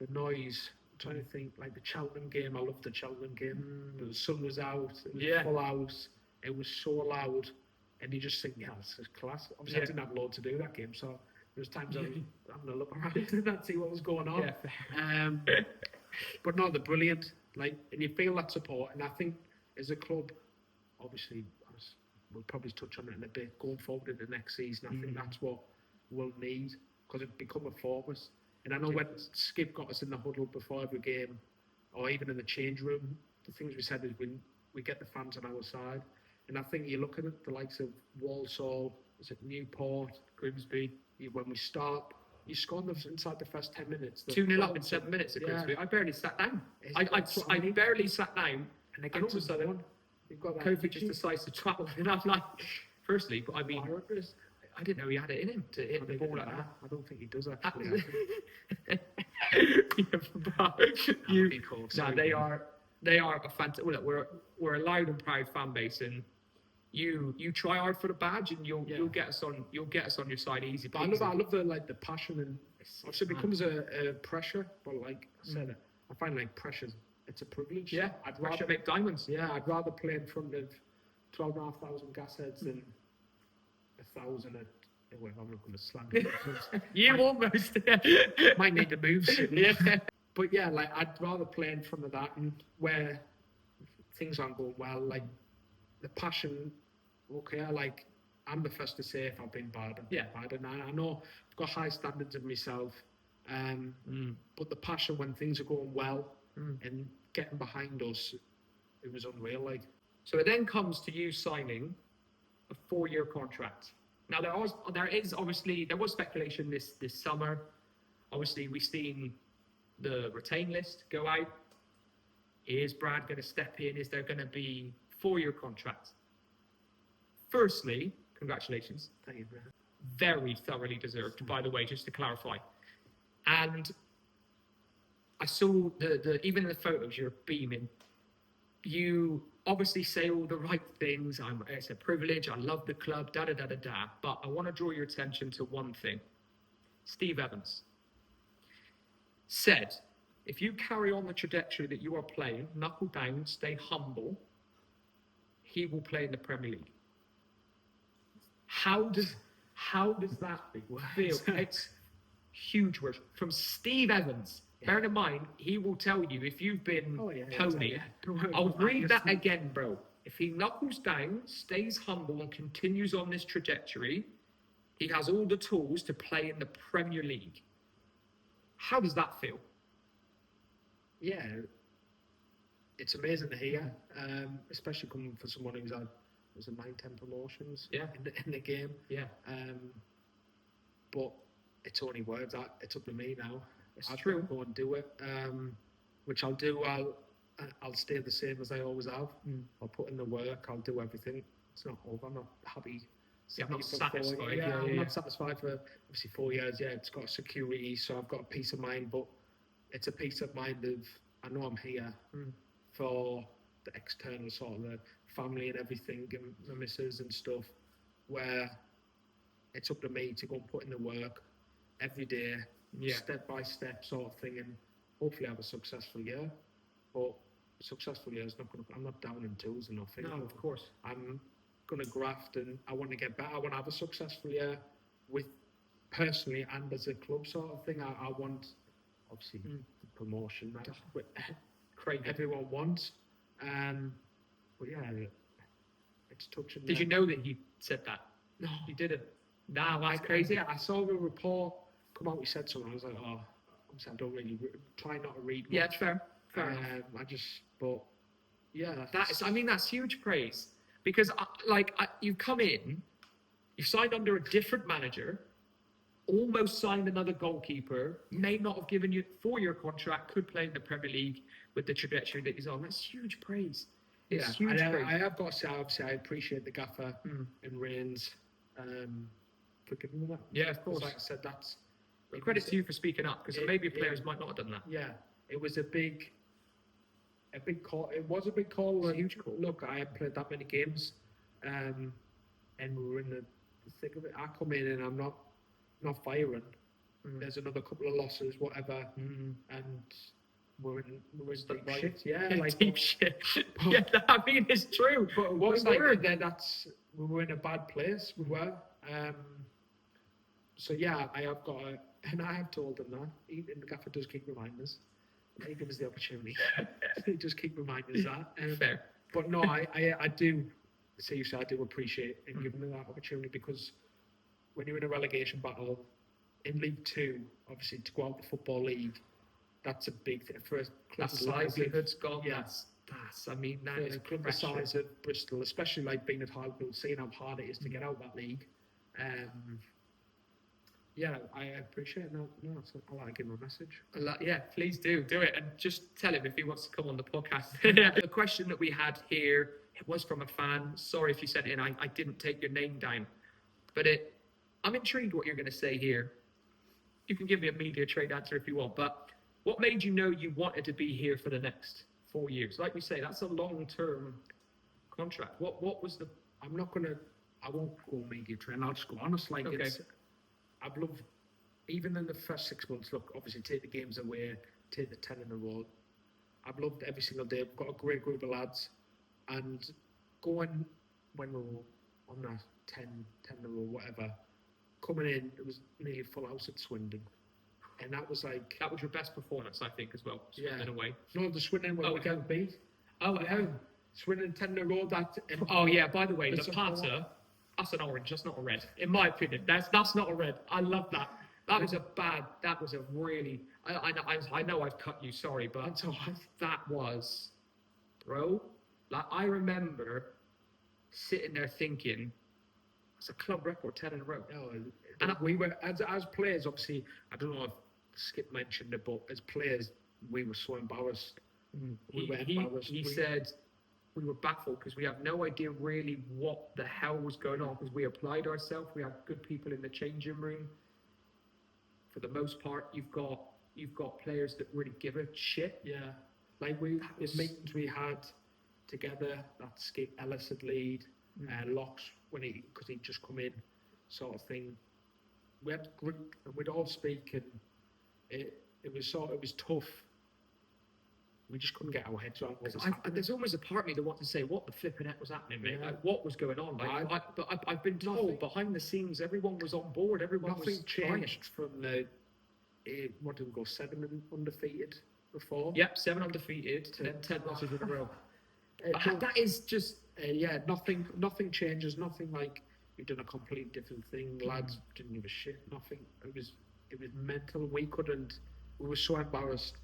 the noise. I'm trying to think, like the Cheltenham game. I loved the Cheltenham game. The sun was out. It was full house. It was so loud, and you just think, yeah, this is class. Obviously, I didn't have a lot to do that game, so there was times I was having a look around and see what was going on. Yeah. But no, they're brilliant. Like, and you feel that support, and I think as a club, obviously, we'll probably touch on it in a bit going forward into next season. I think that's what we'll need, because it's become a force. And I know when Skip got us in the huddle before every game, or even in the change room, the things we said is we get the fans on our side. And I think you look at it, the likes of Walsall, is it Newport, Grimsby, when we start, you score them inside the first 10 minutes. 2-0 up in 7 minutes at Grimsby. I barely sat down. I barely sat down. And all of a sudden, you've got that Kofi just decides to travel. And I'm like, firstly, but I mean, I didn't know he had it in him to hit the ball like that. I don't think he does actually. They are a fantastic. Well, look, we're a loud and proud fan base, and you try hard for the badge, and you'll get us on your side easy. But I love the passion, and obviously it becomes a pressure. But like I said, I find like pressure, it's a privilege. Yeah, I'd rather make diamonds. Yeah, I'd rather play in front of 12,500 gas heads than 1,000 at. Well, I'm not going to slander it. You almost might need to move soon. Yeah. But yeah, like I'd rather play in front of that, and where things aren't going well, like the passion. Okay, I'm the first to say if I've been bad. Bad, and I know I've got high standards of myself. But the passion when things are going well and getting behind us, it was unreal. Like, so it then comes to you signing a 4-year contract. Now there was speculation this summer. Obviously, we've seen the retain list go out. Is Brad going to step in? Is there going to be 4-year contracts? Firstly, congratulations. thank you, Brad. Very thoroughly deserved, by the way, just to clarify. And I saw even in the photos, you're beaming. You obviously say all the right things. It's a privilege. I love the club, da-da-da-da-da. But I want to draw your attention to one thing. Steve Evans said, if you carry on the trajectory that you are playing, knuckle down, stay humble, he will play in the Premier League. How does that feel? It's huge words from Steve Evans. Bearing in mind, he will tell you if you've been pony. I'll read that again, bro. If he knuckles down, stays humble, and continues on this trajectory, he has all the tools to play in the Premier League. How does that feel? Yeah, it's amazing to hear, especially coming from someone who's had 9-10 promotions in the game. Yeah. But it's only words. It's up to me now. It's true. Go and do it, which I'll do. I'll stay the same as I always have. I'll put in the work. I'll do everything. It's not over. I'm not happy. I'm not satisfied. I'm not satisfied for obviously 4 years. Yeah, it's got security, so I've got a peace of mind. But it's a peace of mind of I know I'm here for the external sort of the family and everything, and my missus and stuff, where it's up to me to go and put in the work every day, step by step sort of thing, and hopefully have a successful year. But a successful year is not going to. I'm not down in tools or nothing. No, of course. I'm going to graft, and I want to get better. I want to have a successful year with personally and as a club sort of thing. I want obviously the promotion that everyone wants. But yeah, it's touching. Did you know that he said that? No, you didn't. Nah, that's crazy. I saw the report come out. He said something. I was like, oh, obviously I don't really try not to read much. Yeah, it's fair. But yeah, that's huge praise, because you've come in, you've signed under a different manager, almost signed another goalkeeper, may not have given you a 4-year contract, could play in the Premier League with the trajectory that he's on. That's huge praise. It's huge praise. I have got to say, obviously, I appreciate the gaffer and Reigns for giving me that. Yeah, of course. Like I said, But credit to you for speaking up, because maybe players might not have done that. Yeah, it was a big call. It was a big call. It's a huge call. Look, I hadn't played that many games, and we were in the thick of it. I come in and I'm not firing. There's another couple of losses, whatever, and we're in deep shit. Yeah, like deep shit. Yeah, I mean, it's true. But it was like then we were in a bad place. We were. So yeah, I have got and I have told him that. And the gaffer does keep reminding us. He gives us the opportunity. He just keep reminding us that. Fair. But no, I do. Seriously, I do appreciate him giving me that opportunity, because when you're in a relegation battle in League Two, obviously to go out the Football League, that's a big thing for a club. That's livelihood's gone. Yeah. I mean, that is a club the size of Bristol, especially like being at Hartlepool, seeing how hard it is to get out that league. Yeah, I appreciate that. No, I like him a message. Yeah, please do it, and just tell him if he wants to come on the podcast. The question that we had here, it was from a fan. Sorry if you sent it in. I didn't take your name down, but I'm intrigued what you're going to say here. You can give me a media trade answer if you want, but what made you know you wanted to be here for the next 4 years? Like we say, that's a long-term contract. What was the? I won't go media trade. I'll just go honest. Like I've loved, even in the first 6 months, look, obviously take the games away, take the 10 in a row. I've loved every single day. We've got a great group of lads, and going when we were on that 10 in a row, whatever, coming in, it was nearly a full house at Swindon. And that was your best performance, I think, as well. Swindon away. No, the Swindon where we got beat. Swindon 10 in a row. By the way, the patter, that's an orange, that's not a red. In my opinion, that's not a red. I love that. That was a really, I know I've cut you, sorry, but that was, bro, like I remember sitting there thinking, it's a club record, 10 in a row. And we were, as players, obviously, I don't know if Skip mentioned it, but as players, we were so embarrassed. He said we were baffled because we have no idea really what the hell was going on, because we applied ourselves. We had good people in the changing room. For the most part, you've got players that really give a shit. Yeah, like the meetings we had together, that Skip Ellis had lead, Locks because he'd just come in, sort of thing. We had group and we'd all speak, and it was tough. We just couldn't get our heads around what was happening. There's almost a part of me that wants to say, what the flipping heck was happening, mate? Like, what was going on? But I've been told behind the scenes, everyone was on board. Everyone was changed from the, what did we go, 7 undefeated before? Yep, 7 undefeated, and then 10 losses in a row. That is just... nothing changes. Nothing like we've done a completely different thing. Lads didn't give a shit. Nothing. It was mental. We were so embarrassed.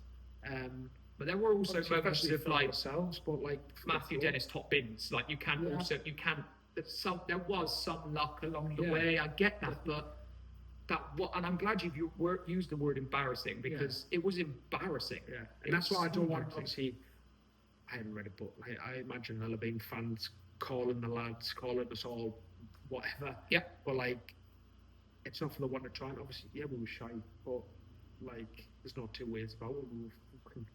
But there were also moments of like ourselves, but like Matthew Dennis top bins. Like there was some luck along the way. I get that, but and I'm glad you've used the word embarrassing, because it was embarrassing. Yeah, and that's why I don't want. Obviously, I haven't read it, but I imagine there'll have been fans calling the lads, calling us all, whatever. Yeah. But like, it's not for the one to try. And obviously, we were shy, but like, there's no two ways about it. We were fucking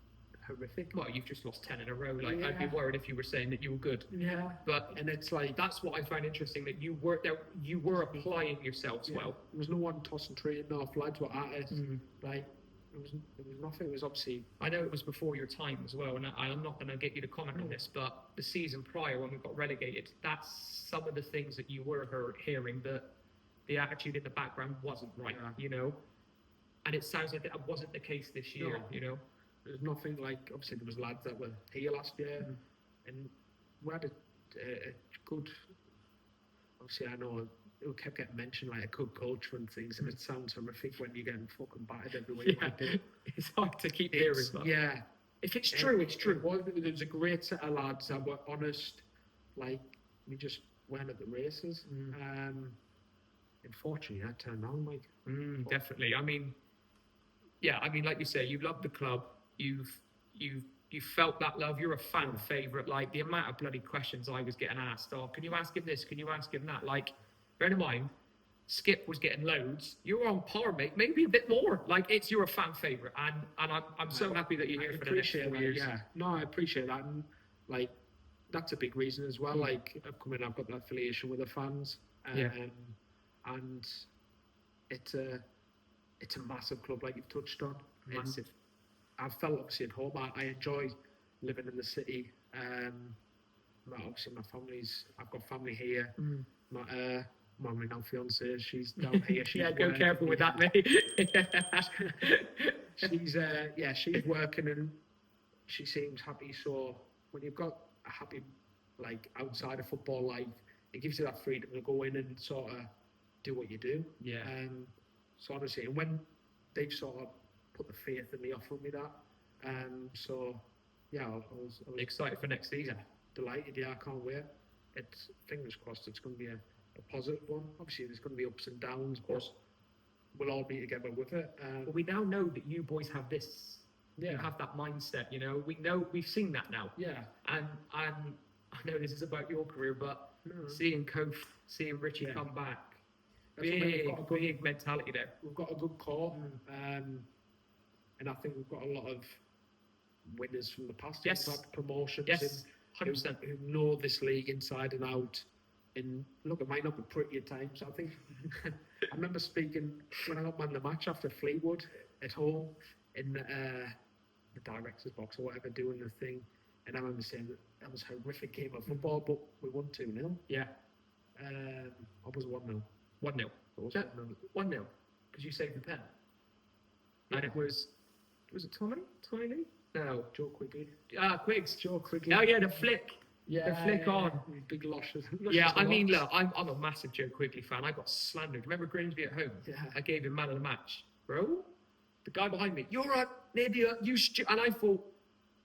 horrific. Well, you've just lost 10 in a row. Like, I'd be worried if you were saying that you were good. Yeah. And it's like, that's what I find interesting, that you were applying yourselves well. There was no one tossing trading off. Lads were at it. Like, it was nothing. It was obviously. I know it was before your time as well, and I'm not going to get you to comment on this, but the season prior when we got relegated, that's some of the things that you were hearing, that the attitude in the background wasn't right, And it sounds like that wasn't the case this year, There's nothing like, obviously there was lads that were here last year, and we had a good, obviously I know it kept getting mentioned, like a good culture and things, and it sounds horrific when you're getting fucking battered every week. It's hard to keep hearing that. Yeah. If it's true, it's true. There was a great set of lads that were honest, like, we just went at the races. Unfortunately, that turned on, like. Definitely. I mean, like you say, you love the club. You felt that love. You're a fan favourite. Like, the amount of bloody questions I was getting asked. Oh, can you ask him this? Can you ask him that? Like, bear in mind, Skip was getting loads, you're on par, mate. Maybe a bit more. Like, you're a fan favourite, and I'm so happy that you're here for the next 4 years. Yeah, no, I appreciate that, and like that's a big reason as well. Like, I've got that affiliation with the fans, and it's a massive club, like you've touched on. Massive. I've felt obviously at home. I enjoy living in the city. Obviously I've got family here. My now fiance, she's down here. She's yeah, go careful with that, mate. she's working and she seems happy. So when you've got a happy, like, outside of football life, it gives you that freedom to go in and sort of do what you do. Yeah. So obviously, and when they've sort of put the faith in me, offering me that, so yeah, I was Excited for next season. delighted. Yeah, I can't wait. It's fingers crossed. It's going to be a positive one. Obviously, there's going to be ups and downs, but we'll all be together with it. But we now know that you boys have this. Yeah. You have that mindset. You know, we've seen that now. Yeah. And I know this is about your career, but seeing Kof, seeing Richie come back, big mentality there. We've got a good core, and I think we've got a lot of winners from the past. Yes. We've had promotions. Yes. 100%. Who know this league inside and out. And look, it might not be pretty at times. I think I remember speaking when I got man the match after Fleetwood at home in the director's box or whatever, doing the thing, and I remember saying that was a horrific game of football, but we won 2-0. Yeah. I was 1-0. 1-0. It was 1-0. Because you saved the pen. And it was it Tommy? No. Joe Quigley. Quiggs. Joe Quigley. Oh yeah, the flick. Yeah, the flick on. Big losses. Yeah, I mean, look, I'm a massive Joe Quigley fan. I got slandered. Remember Grimsby at home? Yeah. I gave him man of the match. Bro, the guy behind me, you're an idiot, and I thought,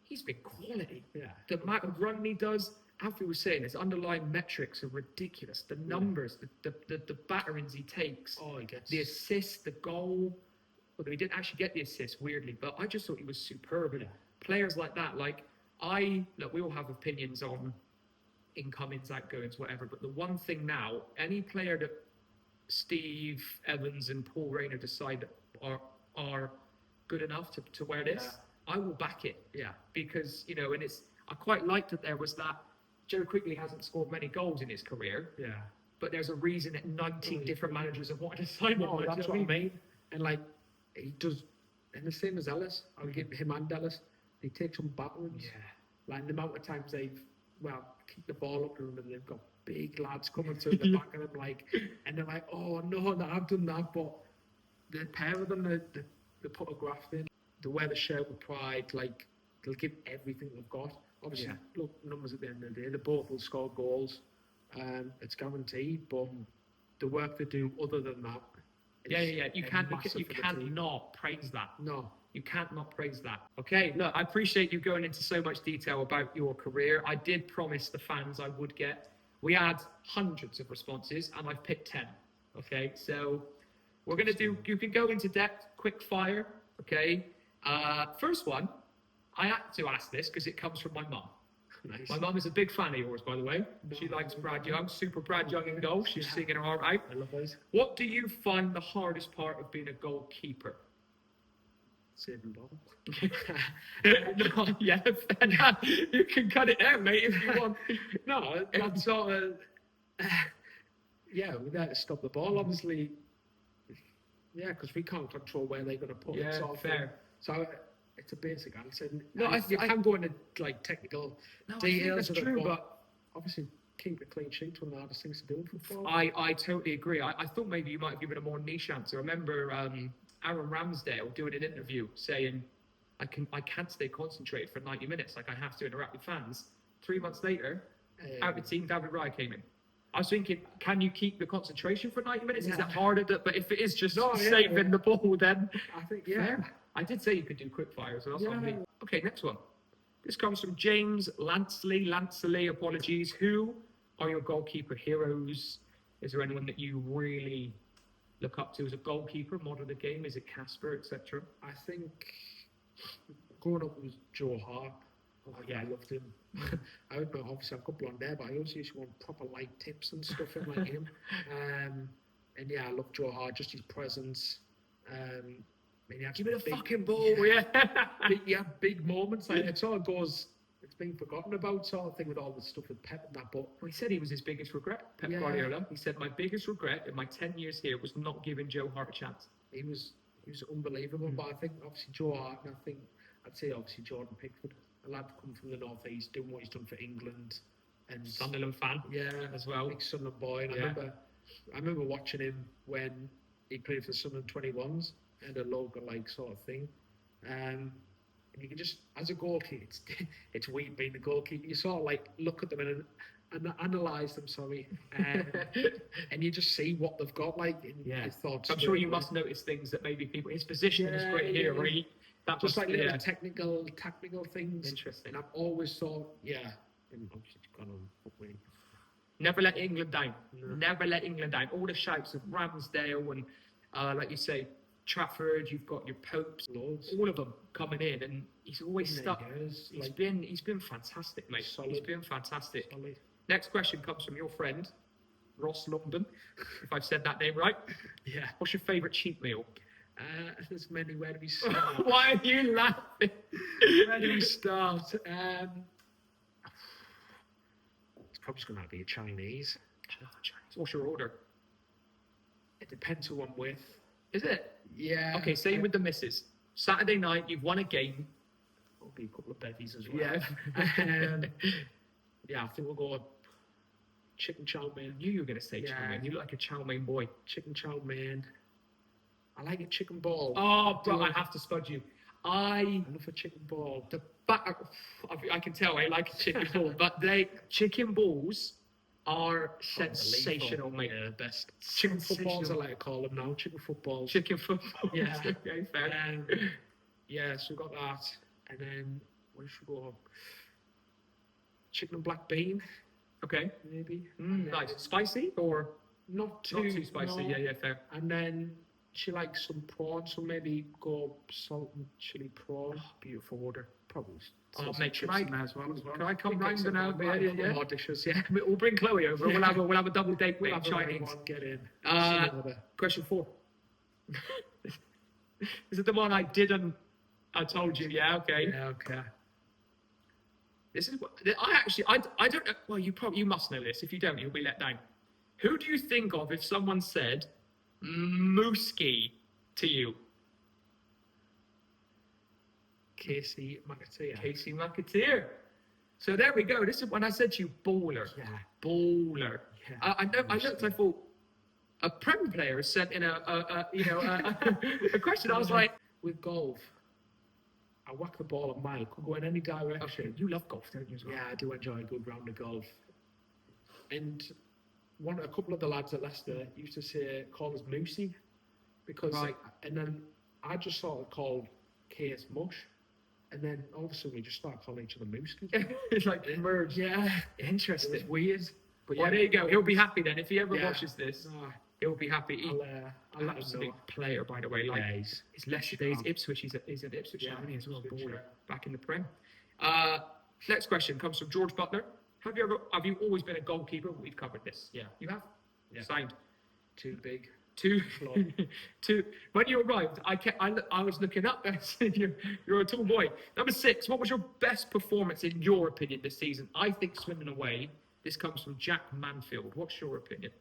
he's been quality. Yeah. The amount of running he does, Alfie was saying, his underlying metrics are ridiculous. The numbers, the batterings he takes, he gets the assist, the goal. Although he didn't actually get the assist, weirdly, but I just thought he was superb. And players like that, we all have opinions on incomings, outgoings, whatever, but the one thing now, any player that Steve Evans and Paul Rayner decide are good enough to wear this, I will back it. Yeah. Because, and I quite liked that there was that. Joe Quigley hasn't scored many goals in his career. Yeah. But there's a reason that 19 different managers have wanted to sign him. That's what I mean. And he does, and the same as Ellis. I'll give him and Ellis. They take some batterings. Yeah. Like the amount of times they've kicked the ball up to them and they've got big lads coming through the back of them, and they're like, oh no, I've done that. But the pair of them, they put a graft in. They wear the shirt with pride. They'll give everything they've got. Obviously, look, numbers at the end of the day, they both will score goals. It's guaranteed. But the work they do other than that. You can't not praise that. No. You can't not praise that. Okay, look, I appreciate you going into so much detail about your career. I did promise the fans I would get. We had hundreds of responses, and I've picked 10. Okay, so we're going to do, you can go into depth, quick fire. Okay, first one, I had to ask this because it comes from my mum. Nice. My mum is a big fan of yours, by the way. She likes Brad Young, super Brad Young in goal. She's singing her heart out. I love those. What do you find the hardest part of being a goalkeeper? Saving ball. No, yeah, you can cut it out, mate, if you want. No, that's sort of. We're there to stop the ball, obviously. Yeah, because we can't control where they're going to put it. Yeah, fair. So it's a basic answer. No, you can go into technical details, that's true, but obviously keep a clean sheet one of the hardest things to do in football. I totally agree. I thought maybe you might have given a more niche answer. I remember Aaron Ramsdale doing an interview saying, I can't stay concentrated for 90 minutes. I have to interact with fans. 3 months later, out the team, David Raya came in. I was thinking, can you keep the concentration for 90 minutes? Is that harder? But if it is just saving the ball, then I think fair. I did say you could do quick fire, so that's on me. Okay, next one. This comes from James Lansley, apologies. Who are your goalkeeper heroes? Is there anyone that you really look up to as a goalkeeper, model of the game? Is it Casper, etc.? I think growing up was Joe Hart. I loved him. Obviously I've got blonde hair, but I also used to want proper light tips and stuff in like him. And yeah, I love Joe Hart, just his presence. Give me the fucking ball, yeah. Big moments. Like it sort of goes, it's been forgotten about sort of thing with all the stuff with Pep and that. But Well, he said he was his biggest regret, Pep Guardiola. He said, my biggest regret in my 10 years here was not giving Joe Hart a chance. he was unbelievable. But I think obviously Joe Hart, and I'd say obviously Jordan Pickford, a lad come from the North East, doing what he's done for England. And Sunderland fan, as well. Big Sunderland boy. And I remember watching him when he played for the Sunderland 21s and a local like sort of thing. And you can just, as a goalkeeper, it's weird being the goalkeeper. You sort of like look at them and analyse them, and you just see what they've got like in your thoughts. I'm sure you must notice things that maybe people, his position is great here, right? That just like little technical things. Interesting. And I've always thought, and obviously gone on winning. Never let England down. No. Never let England down. All the shouts of Ramsdale and, like you say, Trafford. You've got your Popes, all of them coming in, and he's always stuck. He's been fantastic, mate. Solid. He's been fantastic. Solid. Next question comes from your friend Ross London, if I've said that name right. Yeah. What's your favourite cheap meal? There's many. Where do we start? Why are you laughing? Where do we start? It's probably going to be a Chinese. What's your order? It depends who I'm with. Is it? Yeah. Okay, same with the missus. Saturday night, you've won a game. There'll be a couple of bevies as well. Yeah. I think we'll go chicken chow mein. I knew you were going to say chow mein. You look like a chow mein boy. Chicken chow mein. I like a chicken ball. Oh, bro, I have to spud you. I love a chicken ball. I can tell I like a chicken ball, but chicken balls are sensational, mate. Yeah, best. Chicken footballs, I like to call them now. Chicken footballs. Chicken footballs. Yeah. Okay, fair. So we've got that. And then, where should we go? Chicken and black bean. Okay. Maybe. Nice. Spicy or? Not too spicy. No. Yeah, fair. And then she likes some prawns, so maybe go salt and chili prawn. Oh, beautiful order. Probably. Mate, chips in there as well. Can I come round and have more dishes? Yeah. We'll bring Chloe over. We'll have a double date with Chinese. Get in. Question 4. Is it the one I told you? Yeah. Okay. Yeah. Okay. This is what I don't know. Well, you must know this. If you don't, you'll be let down. Who do you think of if someone said Mooski to you? Casey McAteer. So there we go. This is when I said to you, baller. Yeah. Baller. Yeah. I looked. I thought a Prem player has sent in a question. I was like, with golf, I whack the ball a mile. Could go in any direction. Okay, you love golf, don't you? As well? Yeah, I do enjoy a good round of golf. And a couple of the lads at Leicester used to call us Moosey, because and then I just sort of called Case Mush. And then all of a sudden we just start calling each other Mooski. It's like merged. Yeah. Interesting. It was weird. But there you go. He'll be happy then. If he ever watches this, he'll be happy. I'll let him know. Big player, by the way. Like, he's Leicester days, Ipswich. He's an Ipswich fan as well. Baller. Back in the Prem. Next question comes from George Butler. Have you always been a goalkeeper? We've covered this. Yeah. You have? Yeah. Signed. Too big. Two. When you arrived, I was looking up and said, you're a tall boy. Number 6, what was your best performance in your opinion this season? I think Swindon away. This comes from Jack Manfield. What's your opinion?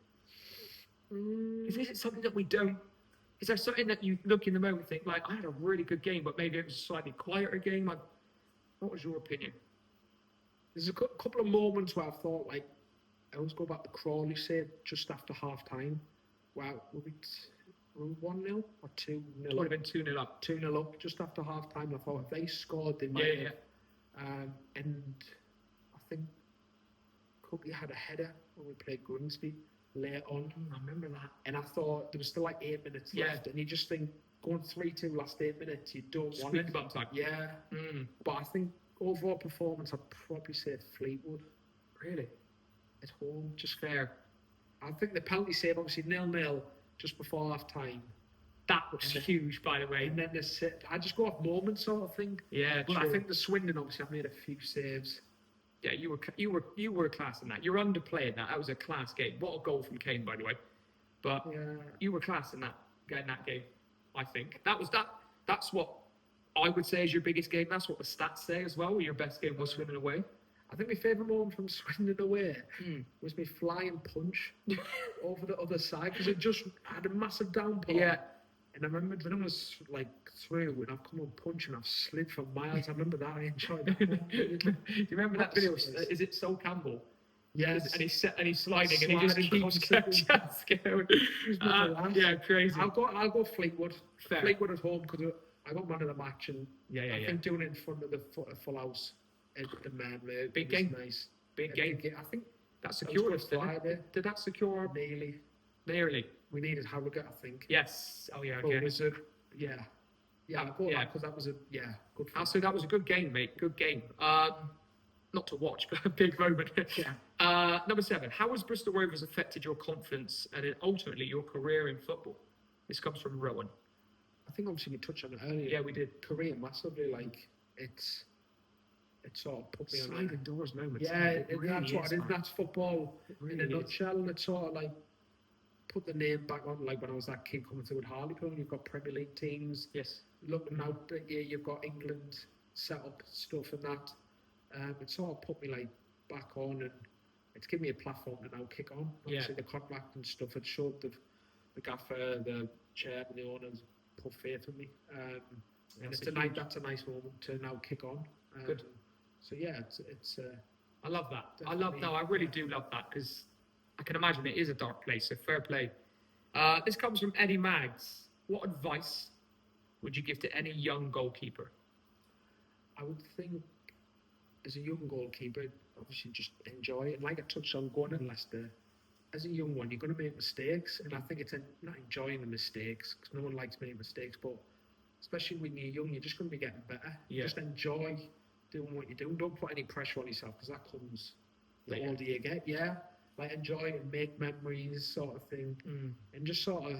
Is it something that we don't... Is there something that you look in the moment and think, like, I had a really good game, but maybe it was a slightly quieter game? Like, what was your opinion? There's a couple of moments where I thought, like, I always go back to Crawley, say, just after half-time. Wow, were we 1-0 or 2-0? It would have been 2-0 up. 2-0 up, just after half-time. I thought if they scored, they might have. And I think Cookie had a header when we played Grimsby later on. I remember that. And I thought there was still like 8 minutes left. And you just think, going 3-2 last 8 minutes, you don't want it. Time. Yeah. But I think overall performance, I'd probably say Fleetwood. Really? At home, just fair. I think the penalty save, obviously 0-0 just before half time. That was huge, by the way. And then I just go off moments, sort of thing. Yeah, but true. I think the Swindon, obviously, I've made a few saves. Yeah, you were class in that. You're underplaying that. That was a class game. What a goal from Kane, by the way. But Yeah. you were class in that game. I think that's what I would say is your biggest game. That's what the stats say as well. Your best game was Swindon away. I think my favourite moment from Swindon away was my flying punch over the other side because it just had a massive downpour. Yeah. And I remember when I was like through and I've come on punch and I've slid for miles. I remember that. I enjoyed that. Do you remember that video? Is it Sol Campbell? Yes. And he's sliding and he just keeps going. Yeah, crazy. I'll go Fleetwood. Fair. Fleetwood at home because I got man of the match and Yeah. I think doing it in front of the full house at the man, Big game. Nice. Big game. I think That secured us, Friday. Did that secure? Nearly. We needed Harrogate, I think. Yes. Oh yeah. But Okay. was it? Yeah. Yeah, I'll go because that was a good. So that was a good game, mate. Good game. Not to watch, but a big moment. Yeah. Number 7. How has Bristol Rovers affected your confidence and ultimately your career in football? This comes from Rowan. I think obviously we touched on it earlier. Yeah, we did. Career massively. Like it sort of put me on Sliding doors moments. Yeah, it really that's what it is. That's football really in a is. nutshell. And it sort of like put the name back on. Like when I was that kid coming through with Harlequin, you've got Premier League teams. Yes. Looking out, you've got England set up stuff and that. It sort of put me like back on, and it's given me a platform to now kick on. Obviously, the contract and stuff. It showed the gaffer, the chair, and the owners put faith in me. And that's a nice moment to now kick on. Good. So yeah, it's. I love that. Definitely. I really do love that because I can imagine it is a dark place. So fair play. This comes from Eddie Maggs. What advice would you give to any young goalkeeper? I would think, as a young goalkeeper, obviously just enjoy it. And like I touched on going in Leicester, as a young one, you're going to make mistakes. And I think it's not enjoying the mistakes, because no one likes making mistakes, but especially when you're young, you're just going to be getting better. Yeah. Just enjoy doing what you're doing. Don't put any pressure on yourself, because that comes the Later. older you get. Yeah. Like enjoy and make memories, sort of thing. And just sort of,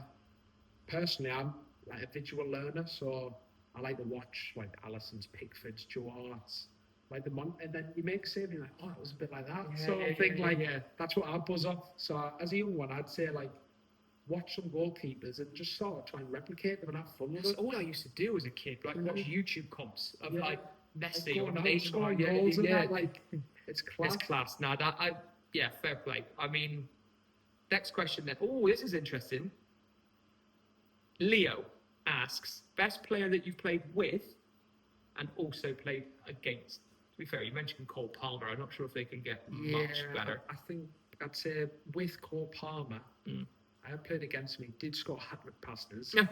personally, I'm like a visual learner, so I like to watch like Allison's, Pickford's, Joe Hart's, like and then you make save, and you're like, oh, it was a bit like that. That's what I buzz off. So as a young one, I'd say like watch some goalkeepers and just sort of try and replicate them and have fun with That's it. all I used to do as a kid, like watch YouTube comps of like Messi or Like, Neymar. scoring goals and that, like it's class. It's class. Now fair play. I mean, next question then. Oh, this is interesting. Leo asks, best player that you've played with and also played against. To be fair, you mentioned Cole Palmer. I'm not sure if they can get much better. I think I'd say with Cole Palmer, I played against him. He did score hat-trick passes. It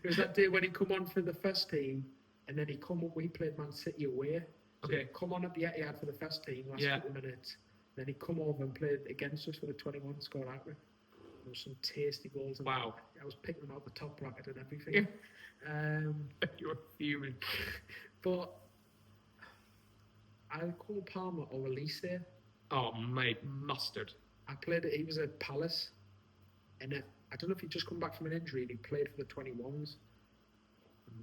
was that day when he come on for the first team, and then he come up. We played Man City away. So Okay. he come on at the Etihad for the first team last couple of minutes. Then he come over and played against us for the 21, scored hat-trick. There was some tasty goals. Wow. I was picking them out the top bracket and everything. You're fuming. But I Cole Palmer or Elise. Oh, mate, mustard. I played. He was at Palace, and I don't know if he'd just come back from an injury and he played for the 21s.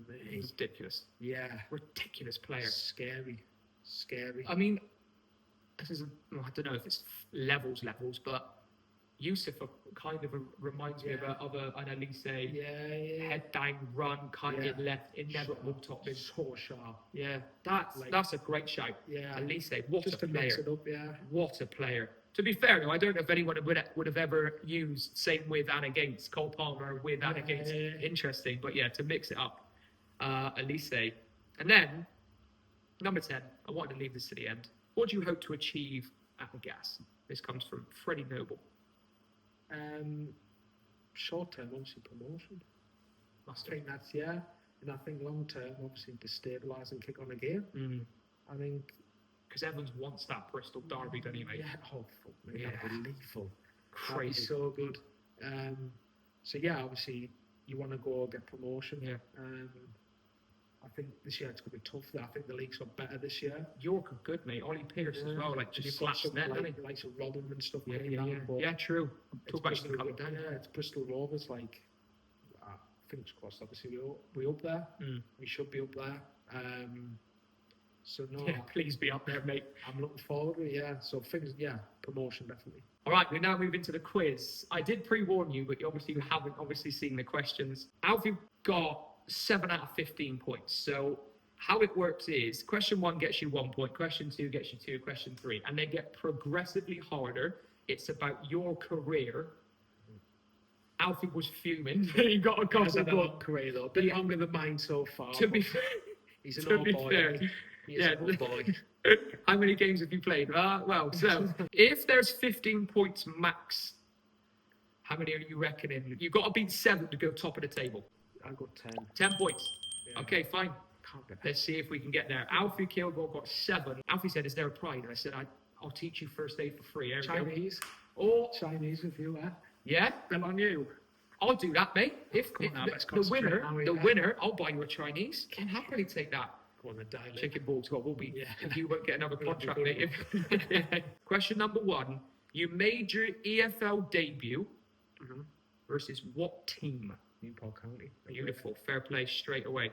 Ridiculous. Yeah. Ridiculous player. Scary. I mean, this is, I don't know if it's levels, but Yusuf kind of reminds me of an Elise head down run, kind of left, inevitable top in. So sharp. Yeah, that's a great shout. Yeah. Elise, what Just a to mix player. it up, yeah. What a player. To be fair, though, I don't know if anyone would have ever used same with and against Cole Palmer with and against. Interesting, but yeah, to mix it up, Elise, and then number 10. I wanted to leave this to the end. What do you hope to achieve at the Gas? This comes from Freddie Noble. Short term, obviously promotion. I think that's and I think long term, obviously to stabilise and kick on again. I think. Because Evans wants that Bristol derby, doesn't he, mate? Yeah, fuck me, that'd be lethal. Crazy. That'd be so good. So yeah, obviously you want to go get promotion. Yeah. I think this year it's going to be tough. I think the league's got better this year. York are good, mate. Ollie Pearce as well, like just slaps net, doesn't he? Like some Rodham and stuff. Yeah, true. Talk about them coming down. Yeah, it's Bristol Rovers. Like, fingers crossed. Obviously, we up there. We should be up there. So no, please be up there, mate. I'm looking forward to it. Yeah. So promotion definitely. All right, we now move into the quiz. I did pre-warn you, but you haven't seen the questions. Alfie got 7 out of 15 points. So how it works is question 1 gets you 1 point, question 2 gets you 2, question 3, and they get progressively harder. It's about your career. Alfie was fuming. He got a couple of points. Career though, a bit longer than mine so far. To be fair, he's an old boy. He's an old boy. How many games have you played? Well, so if there's 15 points max, how many are you reckoning? You've got to beat 7 to go top of the table. I got 10. 10 points. Yeah. Okay, fine. Let's see if we can get there. Alfie Kilgore got 7. Alfie said, "Is there a pride?" And I said, "I'll teach you first aid for free." Chinese. Oh, Chinese with you, yeah. Bill on you. I'll do that, mate. If let's the winner, I'll buy you a Chinese. Chinese. Can happily take that. Go on the dial. Chicken balls got will be. Yeah. If you won't get another We'll contract, have mate. Question number 1: you made your EFL debut versus what team? Newport County. Beautiful, fair play straight away.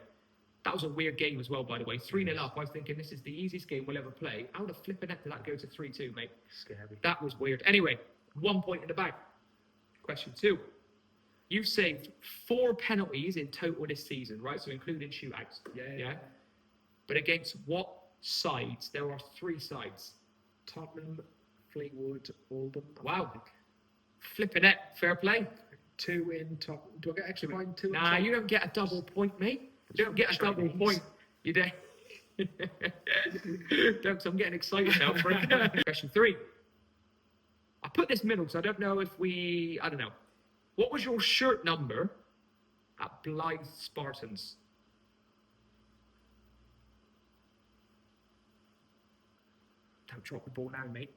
That was a weird game as well, by the way. 3-0 up. I was thinking this is the easiest game we'll ever play. How the flipping heck did that go to 3-2, mate? Scary. That was weird. Anyway, 1 point in the bag. Question 2: you've saved 4 penalties in total this season, right? So including shootouts. Yeah. But against what sides? There are 3 sides. Tottenham, Fleetwood, Oldham. Wow. Flipping it. Fair play. 2 in top. Do I get extra point? 2 in Nah, top? you don't get a double point, mate. You don't get a double point. You don't. Don't, I'm getting excited now. Question 3. I put this middle because I don't know if I don't know. What was your shirt number at Blythe Spartans? Don't drop the ball now, mate.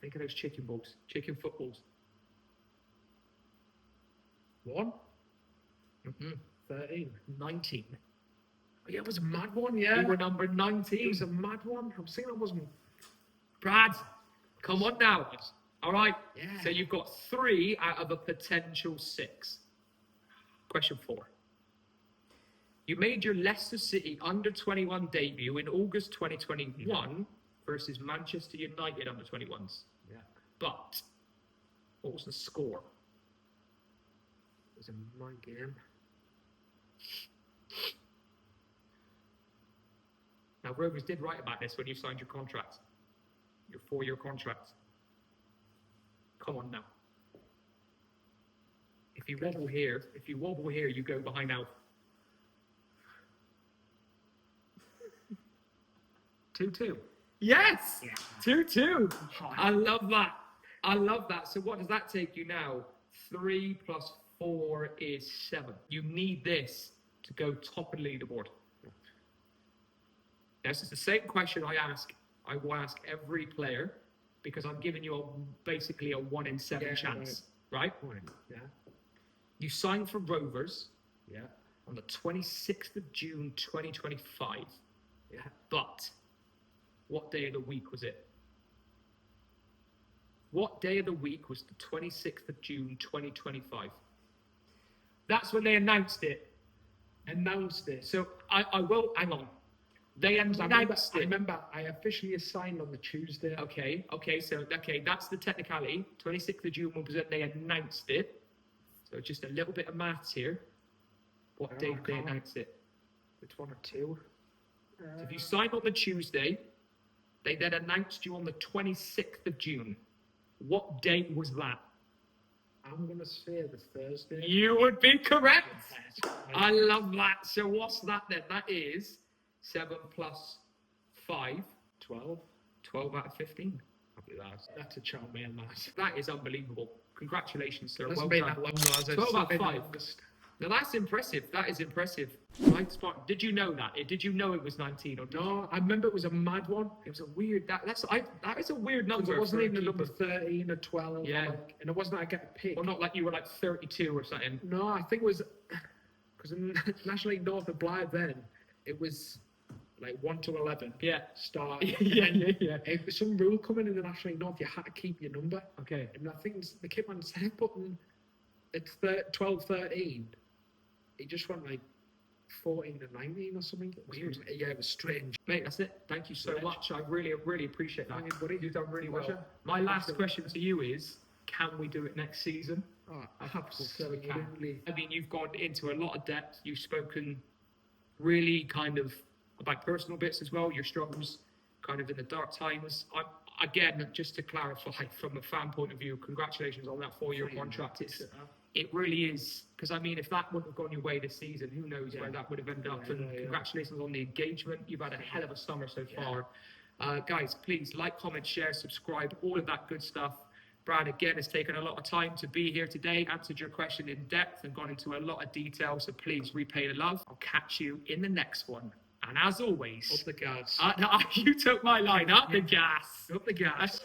Think of those chicken balls, chicken footballs. 1? 13. 19. Oh, yeah, it was a mad one, yeah. You were number 19. It was a mad one. I'm saying I wasn't. Brad, come on now. All right. Yeah. So you've got 3 out of a potential 6. Question 4. You made your Leicester City under-21 debut in August 2021 versus Manchester United under-21s. Yeah. But what was the score? It was a mad game. Now, Rovers did write about this when you signed your contract, your 4-year contract. Come on now. If you wobble here, you go behind Alf. 2-2. Yes! Yeah. 2-2. I love that. So what does that take you now? 3 plus 4 is 7. You need this to go top of the leaderboard. Now, this is the same question I will ask every player because I'm giving you basically a 1 in 7 chance, right? Yeah. You signed for Rovers Yeah. on the 26th of June 2025. Yeah. But what day of the week was it? What day of the week was the 26th of June 2025? That's when they announced it. So I will, hang on. They announced it. I remember I officially signed on the Tuesday. Okay, that's the technicality. 26th of June was when they announced it. So just a little bit of maths here. What day did they announce it? It's 1 or 2. So if you signed on the Tuesday, they then announced you on the 26th of June. What date was that? I'm going to say the Thursday. You would be correct. Yes. I love that. So what's that then? That is 7 plus 5. 12. 12 out of 15. That's a charm, man, that. That is unbelievable. Congratulations, sir. Hasn't Well been done. that long, lads. 12 out of 5. August. Now that's impressive. That is impressive. Right, Spartan. Did you know that? Did you know it was 19 or did you? No, I remember it was a mad one. It was a weird. That is a weird number. It wasn't for even a number keeper. 13 or 12. Yeah. And it wasn't like I get a pick. Well, not like you were like 32 or something. No, I think it was because in National League North of Blythe then it was like 1 to 11. Yeah. Start. yeah. If there's some rule coming in the National League North, you had to keep your number. Okay. And I think the kid instead of putting it's 12, 13, he just went like 14 to 19 or something. Weird. Yeah, it was strange. Mate, that's it. Thank you so much. I really appreciate that. Thank you, buddy. You've done really well. Pleasure. My last question to you is, can we do it next season? Oh, I hope so we can. absolutely. I mean, you've gone into a lot of depth. You've spoken really kind of about personal bits as well, your struggles kind of in the dark times. Again, just to clarify, from a fan point of view, congratulations on that 4-year contract. It really is, because I mean, if that wouldn't have gone your way this season, who knows where that would have ended up. And congratulations on the engagement. You've had a hell of a summer so far. Guys, please like, comment, share, subscribe, all of that good stuff. Brad, again, has taken a lot of time to be here today, answered your question in depth and gone into a lot of detail. So please repay the love. I'll catch you in the next one. And as always, Up the gas. no, you took my line. Up the gas. Up the gas.